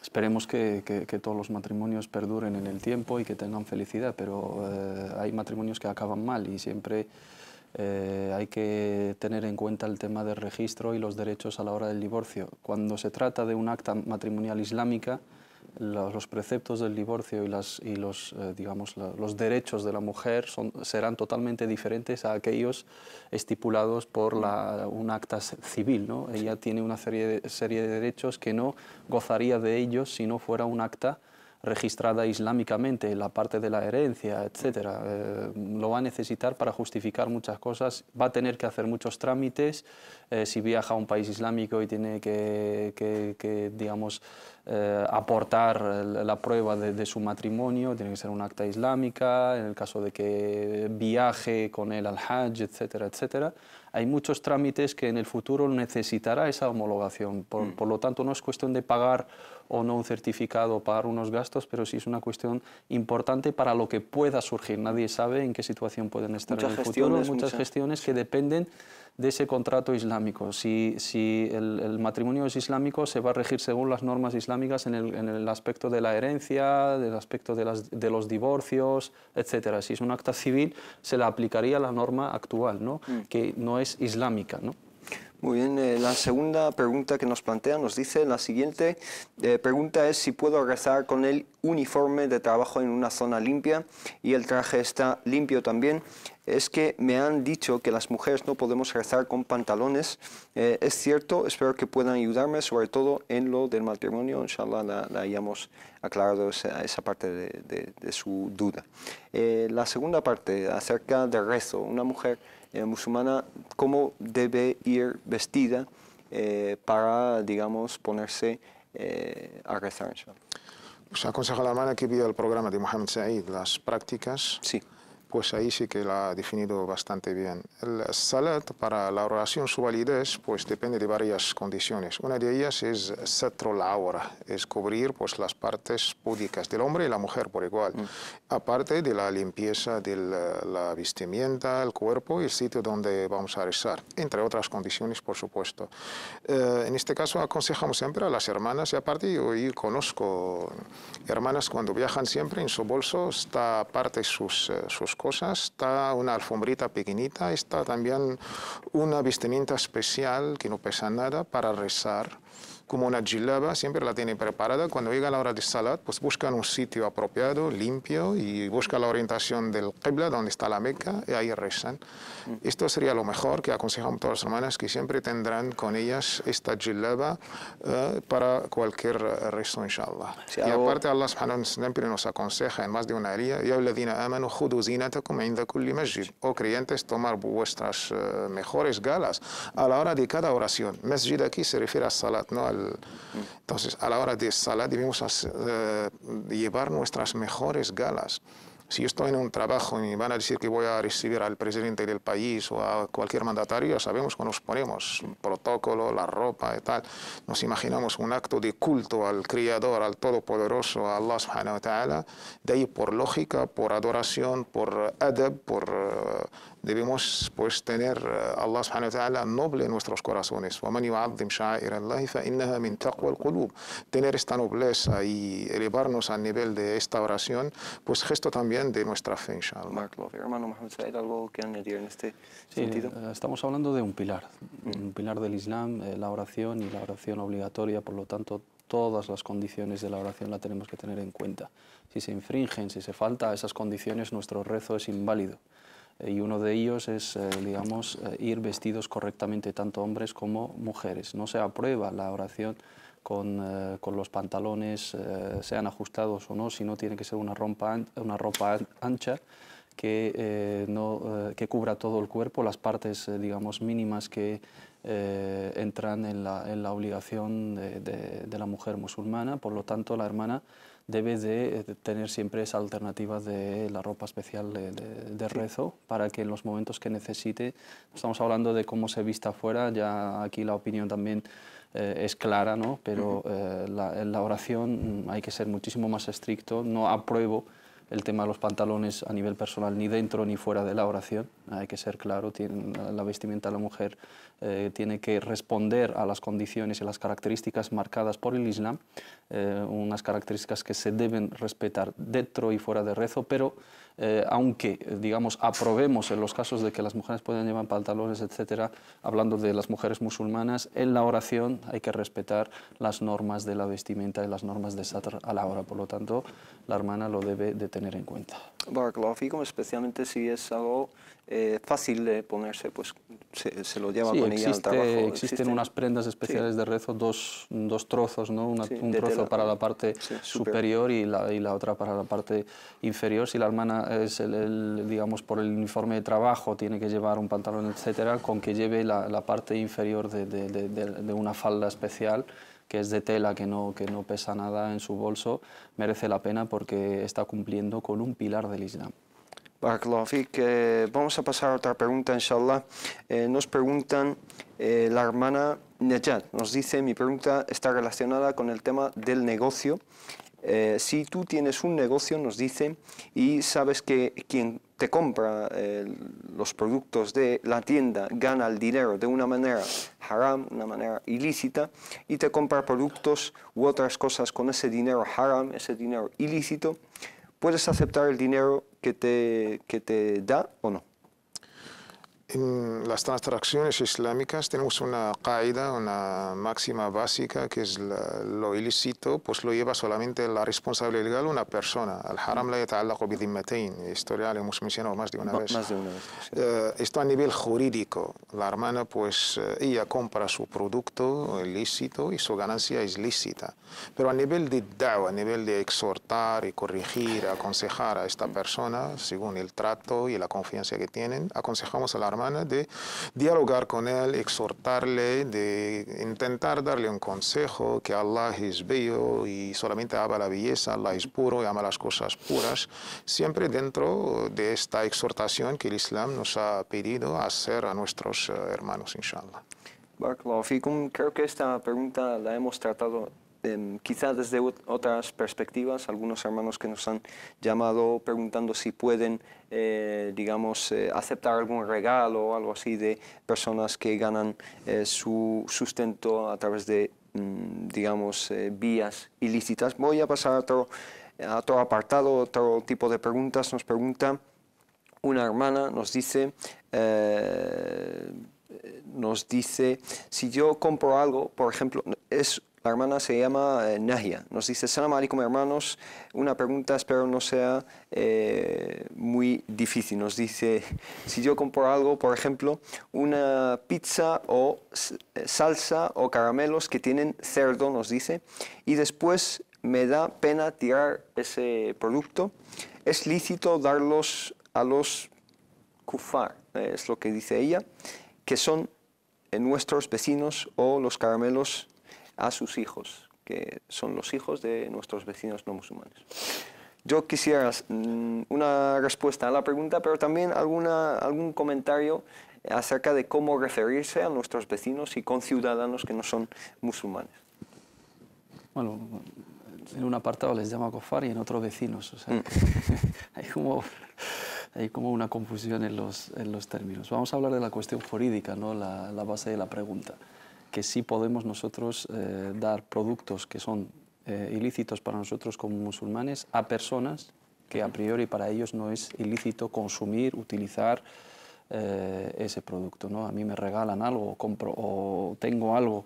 Speaker 4: Esperemos que todos los matrimonios perduren en el tiempo y que tengan felicidad, pero hay matrimonios que acaban mal y siempre hay que tener en cuenta el tema del registro y los derechos a la hora del divorcio. Cuando se trata de un acta matrimonial islámica, los preceptos del divorcio y los derechos de la mujer serán totalmente diferentes a aquellos estipulados por un acta civil, ¿no? Ella tiene una serie de derechos que no gozaría de ellos si no fuera un acta registrada islámicamente, la parte de la herencia, etc. Lo va a necesitar para justificar muchas cosas, va a tener que hacer muchos trámites. Si viaja a un país islámico y tiene que digamos, aportar la prueba de su matrimonio, tiene que ser un acta islámica. En el caso de que viaje con él al Hajj, etcétera, etcétera, hay muchos trámites que en el futuro necesitará esa homologación. Por lo tanto, no es cuestión de pagar o no un certificado, pagar unos gastos, pero sí es una cuestión importante para lo que pueda surgir. Nadie sabe en qué situación pueden estar en el futuro. Muchas gestiones que dependen de ese contrato islámico. Si el matrimonio es islámico, se va a regir según las normas islámicas en el aspecto de la herencia, del aspecto de los divorcios, etc. Si es un acta civil, se le aplicaría la norma actual, ¿no? Que no es islámica, ¿no?
Speaker 2: Muy bien, la segunda pregunta que nos plantea nos dice: la siguiente pregunta es si puedo rezar con el uniforme de trabajo en una zona limpia y el traje está limpio también. Es que me han dicho que las mujeres no podemos rezar con pantalones. ¿Es cierto? Espero que puedan ayudarme, sobre todo en lo del matrimonio. Inshallah la hayamos aclarado esa parte de su duda. La segunda parte, acerca del rezo. Una mujer musulmana, ¿cómo debe ir vestida para, digamos, ponerse a rezar, inshallah?
Speaker 3: Pues aconsejo a la hermana que vea el programa de Mohammed Said, las prácticas.
Speaker 2: Sí.
Speaker 3: pues ahí sí que la ha definido bastante bien. El salat, para la oración, su validez, pues depende de varias condiciones. Una de ellas es satro la aura, es cubrir pues las partes púdicas del hombre y la mujer por igual. Aparte de la limpieza de la vestimenta, el cuerpo y el sitio donde vamos a rezar, entre otras condiciones, por supuesto. En este caso aconsejamos siempre a las hermanas, y aparte yo conozco hermanas cuando viajan siempre en su bolso está aparte sus cosas, está una alfombrita pequeñita, está también una vestimenta especial que no pesa nada para rezar, como una jilaba, siempre la tienen preparada. Cuando llega la hora de salat, pues buscan un sitio apropiado, limpio, y buscan la orientación del qibla, donde está la Meca, y ahí rezan. Esto sería lo mejor que aconsejamos a todas las hermanas, que siempre tendrán con ellas esta jilaba para cualquier rezo, inshallah.
Speaker 2: Sí,
Speaker 3: y aparte, Allah subhanahu siempre nos aconseja en más de una área, ya alladhina amanu khudu zinatakum inda kulli masjid. Oh creyentes, tomar vuestras mejores galas a la hora de cada oración. Masjid aquí se refiere a salat, no al... Entonces, a la hora de salat debemos llevar nuestras mejores galas. Si yo estoy en un trabajo y me van a decir que voy a recibir al presidente del país o a cualquier mandatario, sabemos que nos ponemos protocolo, la ropa y tal. Nos imaginamos un acto de culto al Creador, al Todopoderoso, a Allah subhanahu wa ta'ala. De ahí, por lógica, por adoración, por adab, debemos pues tener Allah subhanahu wa ta'ala noble en nuestros corazones. وَمَنْ يُعَظِّمْ شَعَائِرَ اللَّهِ فَإِنَّهَا مِنْ تَقْوَى الْقُلُوبِ. Tener esta nobleza y elevarnos al nivel de esta oración, pues gesto también de nuestra fe, inshallah.
Speaker 2: Hermano Mohamed Said, ¿algo que añadir en este sentido?
Speaker 4: Estamos hablando de un pilar del Islam, la oración y la oración obligatoria, por lo tanto, todas las condiciones de la oración la tenemos que tener en cuenta. Si se infringen, si se falta esas condiciones, nuestro rezo es inválido. Y uno de ellos es, digamos, ir vestidos correctamente, tanto hombres como mujeres. No se aprueba la oración con los pantalones, sean ajustados o no, sino tiene que ser una ropa ancha que cubra todo el cuerpo, las partes, digamos, mínimas que entran en la obligación de la mujer musulmana. Por lo tanto, la hermana debe de tener siempre esa alternativa de la ropa especial de rezo, para que en los momentos que necesite, estamos hablando de cómo se vista afuera, ya aquí la opinión también es clara, ¿no? Pero en la oración hay que ser muchísimo más estricto. No apruebo el tema de los pantalones a nivel personal, ni dentro ni fuera de la oración. Hay que ser claro, la vestimenta de la mujer tiene que responder a las condiciones y las características marcadas por el Islam, unas características que se deben respetar dentro y fuera de rezo, pero aunque, digamos, aprobemos en los casos de que las mujeres pueden llevar pantalones, etcétera, hablando de las mujeres musulmanas, en la oración hay que respetar las normas de la vestimenta y las normas de satr a la hora. Por lo tanto, la hermana lo debe de tener en cuenta.
Speaker 2: Barakallahu fikum, especialmente si es algo fácil de ponerse, pues se lo lleva con ella al trabajo.
Speaker 4: Existen unas prendas especiales de rezo, dos trozos, ¿no? Un trozo para la parte superior y la otra para la parte inferior. Si la hermana es, digamos, por el uniforme de trabajo, tiene que llevar un pantalón, etcétera, con que lleve la parte inferior de una falda especial, que es de tela, que no pesa nada en su bolso, merece la pena porque está cumpliendo con un pilar del Islam.
Speaker 2: Barakallahu fik. Vamos a pasar a otra pregunta, inshallah. Nos preguntan, la hermana Nejat nos dice, mi pregunta está relacionada con el tema del negocio. Si tú tienes un negocio, nos dice, y sabes que quien te compra los productos de la tienda gana el dinero de una manera haram, una manera ilícita, y te compra productos u otras cosas con ese dinero haram, ese dinero ilícito, ¿puedes aceptar el dinero que te da o no?
Speaker 3: En las transacciones islámicas tenemos una qaida, una máxima básica, que es lo ilícito, pues lo lleva solamente la responsable legal una persona. Al haram la yata'allaqu bi dhimmatayn. Esto ya lo hemos mencionado más de una vez.
Speaker 2: Más de una vez, sí.
Speaker 3: Esto a nivel jurídico. La hermana, pues, ella compra su producto ilícito y su ganancia es lícita. Pero a nivel de da'wa, a nivel de exhortar y corregir, aconsejar a esta persona, según el trato y la confianza que tienen, aconsejamos a la hermana semana, de dialogar con él, exhortarle, de intentar darle un consejo, que Allah es bello y solamente ama la belleza, Allah es puro y ama las cosas puras, siempre dentro de esta exhortación que el Islam nos ha pedido hacer a nuestros hermanos, inshallah.
Speaker 2: Barakallahu fikum. Creo que esta pregunta la hemos tratado quizá desde otras perspectivas. Algunos hermanos que nos han llamado preguntando si pueden, digamos, aceptar algún regalo o algo así de personas que ganan su sustento a través de, digamos, vías ilícitas. Voy a pasar a otro apartado, otro tipo de preguntas. Nos pregunta una hermana, nos dice, si yo compro algo, por ejemplo, la hermana se llama Nahia, nos dice: Salam alaikum hermanos, una pregunta, espero no sea muy difícil. Nos dice, si yo compro algo, por ejemplo, una pizza o salsa o caramelos que tienen cerdo, nos dice, y después me da pena tirar ese producto, ¿es lícito darlos a los kufar? Es lo que dice ella, que son nuestros vecinos, o los caramelos a sus hijos, que son los hijos de nuestros vecinos no musulmanes. Yo quisiera una respuesta a la pregunta, pero también algún comentario acerca de cómo referirse a nuestros vecinos y conciudadanos que no son musulmanes.
Speaker 4: Bueno, en un apartado les llama kofar y en otro vecinos, o sea, hay como una confusión en los términos. Vamos a hablar de la cuestión jurídica, ¿no? La base de la pregunta, que sí podemos nosotros dar productos que son ilícitos para nosotros como musulmanes a personas que a priori para ellos no es ilícito consumir, utilizar ese producto, ¿no? A mí me regalan algo, o compro, o tengo algo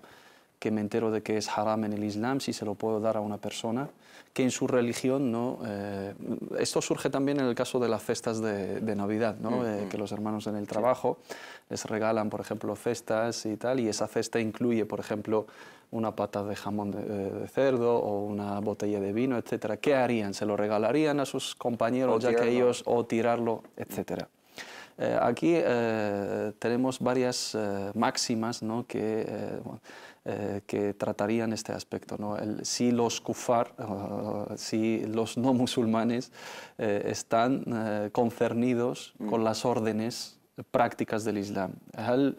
Speaker 4: que me entero de que es haram en el Islam, si se lo puedo dar a una persona que en su religión no... esto surge también en el caso de las cestas de Navidad, ¿no? Que los hermanos en el trabajo les regalan, por ejemplo, cestas y tal, y esa cesta incluye, por ejemplo, una pata de jamón de cerdo o una botella de vino, etcétera. ¿Qué harían? ¿Se lo regalarían a sus compañeros ya que ellos, o tirarlo, etcétera? Aquí tenemos varias máximas, ¿no? Que tratarían este aspecto, ¿no? Si los kufar, si los no musulmanes están concernidos con las órdenes prácticas del Islam. هل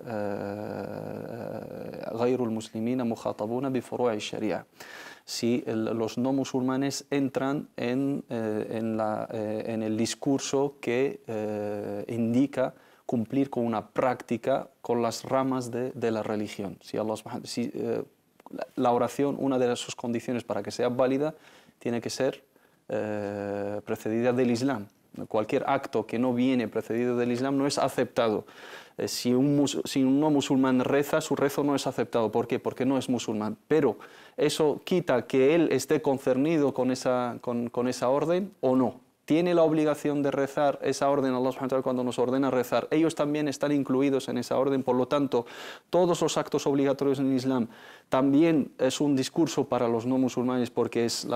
Speaker 4: غير المسلمين مخاطبون بفروع الشريعة. Si los no musulmanes entran en el discurso que indica cumplir con una práctica con las ramas de la religión. Si la oración, una de sus condiciones para que sea válida, tiene que ser precedida del Islam. Cualquier acto que no viene precedido del Islam no es aceptado. Si un no musulmán reza, su rezo no es aceptado. ¿Por qué? Porque no es musulmán. Pero eso quita que él esté concernido con esa orden o no. Tiene la obligación de rezar esa orden. Allah subhanahu wa ta'ala cuando nos ordena rezar, ellos también están incluidos en esa orden. Por lo tanto, todos los actos obligatorios en el Islam también es un discurso para los no musulmanes, porque es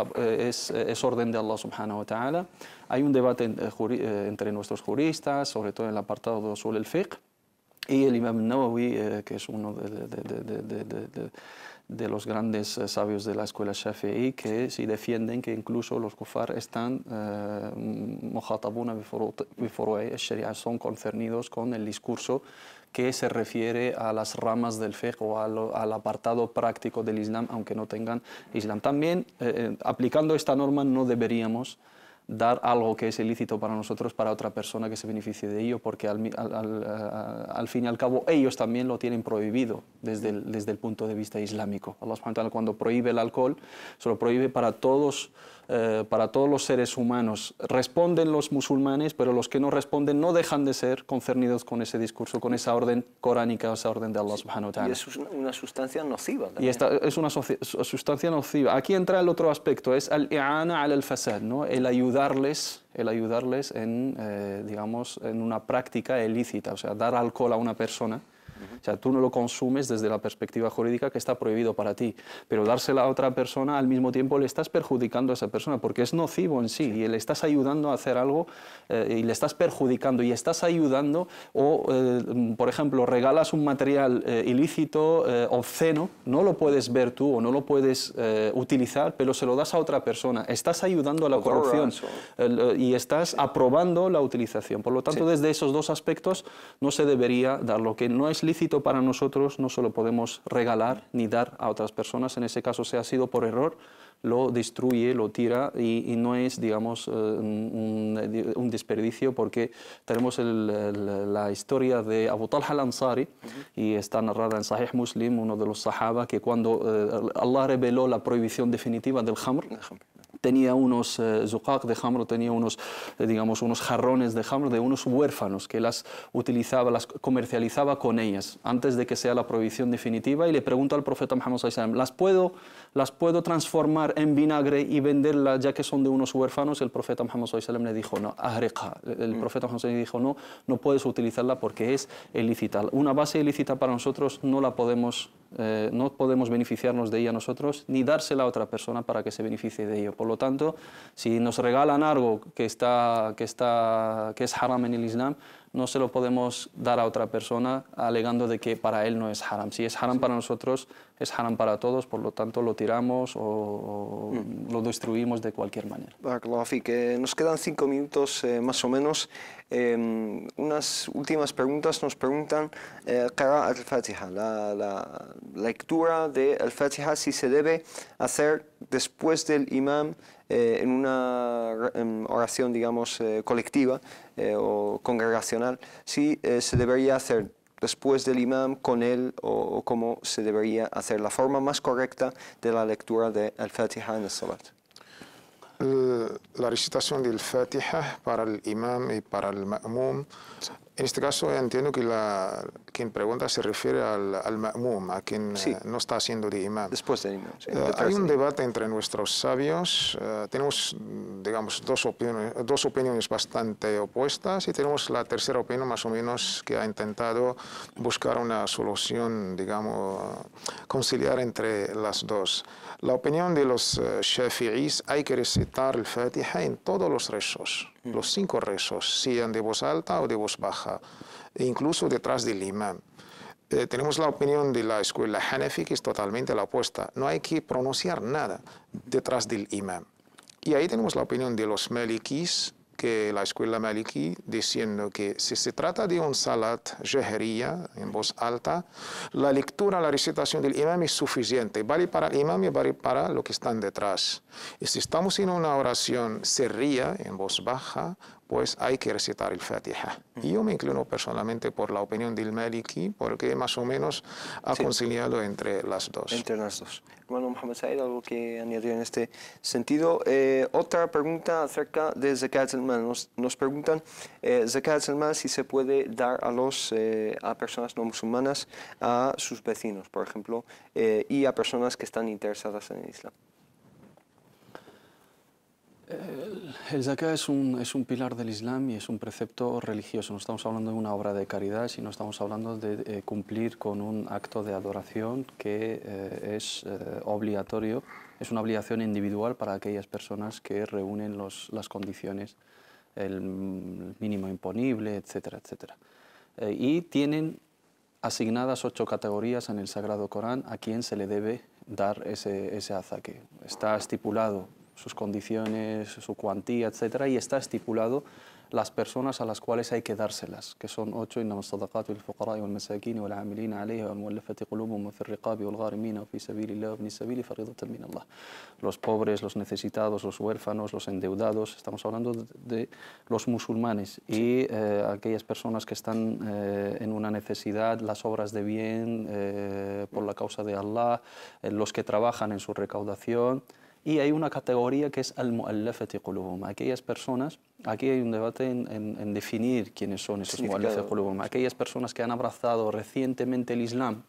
Speaker 4: orden de Allah subhanahu wa ta'ala. Hay un debate entre nuestros juristas, sobre todo en el apartado de Usul al-Fiqh, y el Imam Nawawi, que es uno de los grandes sabios de la escuela Shafi'i, que sí defienden que incluso los kufar están mukhatabuna bi furu'i al-sharia, son concernidos con el discurso que se refiere a las ramas del fiqh o al apartado práctico del Islam, aunque no tengan Islam. También, aplicando esta norma, no deberíamos dar algo que es ilícito para nosotros para otra persona que se beneficie de ello, porque al fin y al cabo ellos también lo tienen prohibido desde el punto de vista islámico. Allah subhanahu wa ta'ala cuando prohíbe el alcohol, se lo prohíbe para todos los seres humanos. Responden los musulmanes, pero los que no responden no dejan de ser concernidos con ese discurso, con esa orden coránica, esa orden de Allah subhanahu wa ta'ala.
Speaker 2: Y es una sustancia nociva también.
Speaker 4: Y esta es una sustancia nociva. Aquí entra el otro aspecto, es al-i'ana al-fasad, ¿no? El ayudarles en, digamos, en una práctica ilícita, o sea, dar alcohol a una persona O sea, tú no lo consumes desde la perspectiva jurídica que está prohibido para ti, pero dársela a otra persona al mismo tiempo le estás perjudicando a esa persona porque es nocivo en sí y le estás ayudando a hacer algo y le estás perjudicando y estás ayudando o, por ejemplo, regalas un material ilícito, obsceno, no lo puedes ver tú o no lo puedes utilizar, pero se lo das a otra persona. Estás ayudando a la corrupción y estás aprobando la utilización. Por lo tanto, desde esos dos aspectos no se debería dar. Lo que no es lícito para nosotros no se lo podemos regalar ni dar a otras personas. En ese caso, si ha sido por error, lo destruye, lo tira y no es, digamos, un desperdicio porque tenemos la historia de Abu Talha al-Ansari y está narrada en Sahih Muslim, uno de los sahaba, que cuando Allah reveló la prohibición definitiva del khamr, tenía unos zuqaq de jamro, tenía unos, digamos, unos jarrones de jamro de unos huérfanos que las utilizaba, las comercializaba con ellas antes de que sea la prohibición definitiva y le preguntó al profeta Muhammad sallallahu alaihi wasallam, ¿las puedo transformar en vinagre y venderlas ya que son de unos huérfanos? El profeta Muhammad sallallahu alaihi wasallam le dijo no, ahriqha. El profeta Muhammad sallallahu alaihi wasallam dijo no puedes utilizarla porque es ilícita. Una base ilícita para nosotros no la podemos no podemos beneficiarnos de ella nosotros ni dársela a otra persona para que se beneficie de ello. Por lo tanto, si nos regalan algo que es haram en el Islam, no se lo podemos dar a otra persona alegando de que para él no es haram. Si es haram para nosotros, es haram para todos, por lo tanto lo tiramos o lo destruimos de cualquier manera.
Speaker 2: Barakallahu fik. Nos quedan 5 minutos más o menos. Unas últimas preguntas nos preguntan Qira'at al-Fatiha, la lectura de al-Fatiha, si se debe hacer después del imam en una oración, digamos, colectiva o congregacional, si se debería hacer después del imam con él o cómo se debería hacer la forma más correcta de la lectura de al-Fatiha en el salat.
Speaker 3: La recitación del Fatiha para el imam y para el ma'mum, en este caso entiendo que quien pregunta se refiere al ma'mum, a quien no está haciendo de imam.
Speaker 2: Después del imam. Sí,
Speaker 3: hay un debate entre nuestros sabios, tenemos, digamos, dos opiniones bastante opuestas y tenemos la tercera opinión más o menos que ha intentado buscar una solución, digamos, conciliar entre las dos. La opinión de los shafi'ís, hay que recitar el Fatiha en todos los rezos, los 5 rezos, sean de voz alta o de voz baja, e incluso detrás del imam. Tenemos la opinión de la escuela Hanafi, que es totalmente la opuesta. No hay que pronunciar nada detrás del imam. Y ahí tenemos la opinión de los malikís, que la escuela maliki, diciendo que si se trata de un salat jahriya, en voz alta, la lectura, la recitación del imam es suficiente, vale para el imam y vale para lo que están detrás. Y si estamos en una oración sirriya, en voz baja, pues hay que recitar el Fatiha. Y yo me inclino personalmente por la opinión del Maliki, porque más o menos ha conciliado entre las dos.
Speaker 2: Entre las dos. Hermano Mohamed Said, ¿algo que añadir en este sentido? Otra pregunta acerca de Zakat al-Mal. Nos preguntan, Zakat al-Mal, si se puede dar a personas no musulmanas, a sus vecinos, por ejemplo, y a personas que están interesadas en el Islam.
Speaker 4: El zakat es un pilar del Islam y es un precepto religioso. No estamos hablando de una obra de caridad, sino estamos hablando de cumplir con un acto de adoración que es obligatorio, es una obligación individual para aquellas personas que reúnen las condiciones, el mínimo imponible, etcétera, etcétera. Y tienen asignadas 8 categorías en el Sagrado Corán a quien se le debe dar ese azaque. Está estipulado sus condiciones, su cuantía, etcétera, y está estipulado las personas a las cuales hay que dárselas, que son 8, إنما الصدقات للفقراء والمساكين والعاملين عليها والمؤلفة قلوبهم وفي الرقاب والغارمين وفي سبيل الله وابن السبيل فريضة من الله. Los pobres, los necesitados, los huérfanos, los endeudados, estamos hablando de los musulmanes y aquellas personas que están en una necesidad, las obras de bien por la causa de Allah, los que trabajan en su recaudación. Y hay una categoría que es al-mu'allafati qulubuhum, aquellas personas, aquí hay un debate en definir quiénes son esos mu'allafati qulubuhum, aquellas personas que han abrazado recientemente el Islam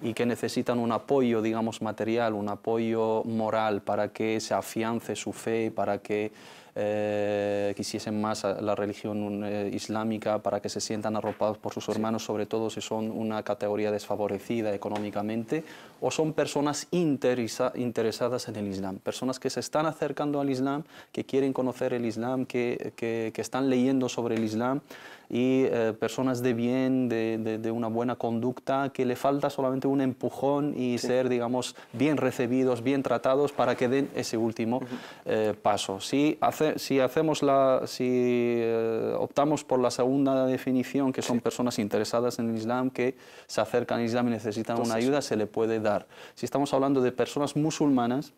Speaker 4: y que necesitan un apoyo, digamos, material, un apoyo moral para que se afiance su fe, para que quisiesen más la religión islámica para que se sientan arropados por sus hermanos, sobre todo si son una categoría desfavorecida económicamente, o son personas interesadas en el Islam, personas que se están acercando al Islam, que quieren conocer el Islam, que están leyendo sobre el Islam, y personas de bien, de una buena conducta, que le falta solamente un empujón y ser, digamos, bien recibidos, bien tratados para que den ese último paso. Si optamos por la segunda definición, que son personas interesadas en el Islam, que se acercan al Islam y necesitan una ayuda, se le puede dar. Si estamos hablando de personas musulmanas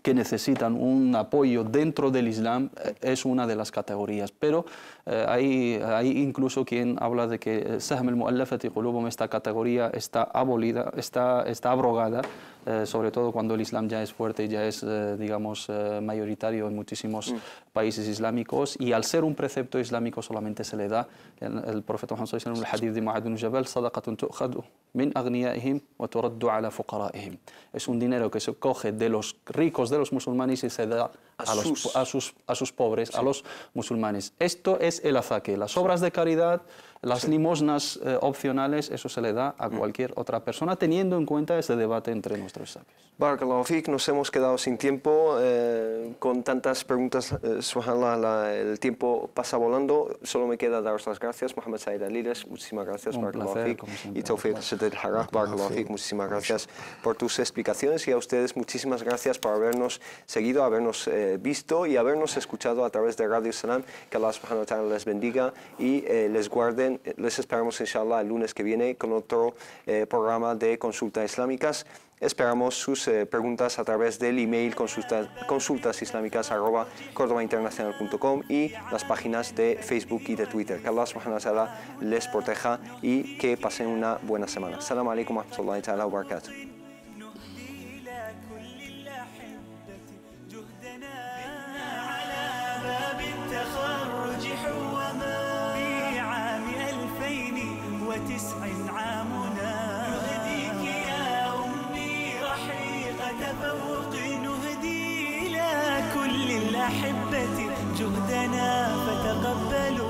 Speaker 4: que necesitan un apoyo dentro del Islam, es una de las categorías, pero hay incluso quien habla de que Sahm al-Mu'allafati Qulubum, esta categoría está abolida, está abrogada, sobre todo cuando el Islam ya es fuerte y ya es, digamos, mayoritario en muchísimos países islámicos, y al ser un precepto islámico solamente se le da, el profeta Muhammad sallallahu alaihi wasallam, el hadith de Mu'adh bin Jabal, sadaqatun tu'khadu min aghniyaihim wa turaddu ala fuqaraihim. Es un dinero que se coge de los ricos de los musulmanes y se da a sus pobres, a los musulmanes. Esto es el azaque, las obras de caridad, las limosnas opcionales, eso se le da a cualquier otra persona, teniendo en cuenta ese debate entre nuestros sabios.
Speaker 2: Barakallahu Fik, nos hemos quedado sin tiempo, con tantas preguntas, subhanallah, el tiempo pasa volando. Solo me queda daros las gracias, Mohamed Said Aliles, muchísimas gracias, Barakallahu Fik, y Tawfiq Al-Harraj, Barakallahu Fik, muchísimas gracias por tus explicaciones, y a ustedes muchísimas gracias por habernos seguido, habernos visto y habernos escuchado a través de Radio Salam. Que Allah subhanahu wa ta'ala les bendiga y les guarden. Les esperamos inshallah el lunes que viene con otro programa de consultas islámicas. Esperamos sus preguntas a través del email consultasislamicas@cordobainternacional.com y las páginas de Facebook y de Twitter. Que Allah subhanahu wa ta'ala les proteja y que pasen una buena semana. Assalamu alaikum wa rahmatullahi ta'ala wa barakatuh.
Speaker 1: أحبتي جهدنا فتقبلوا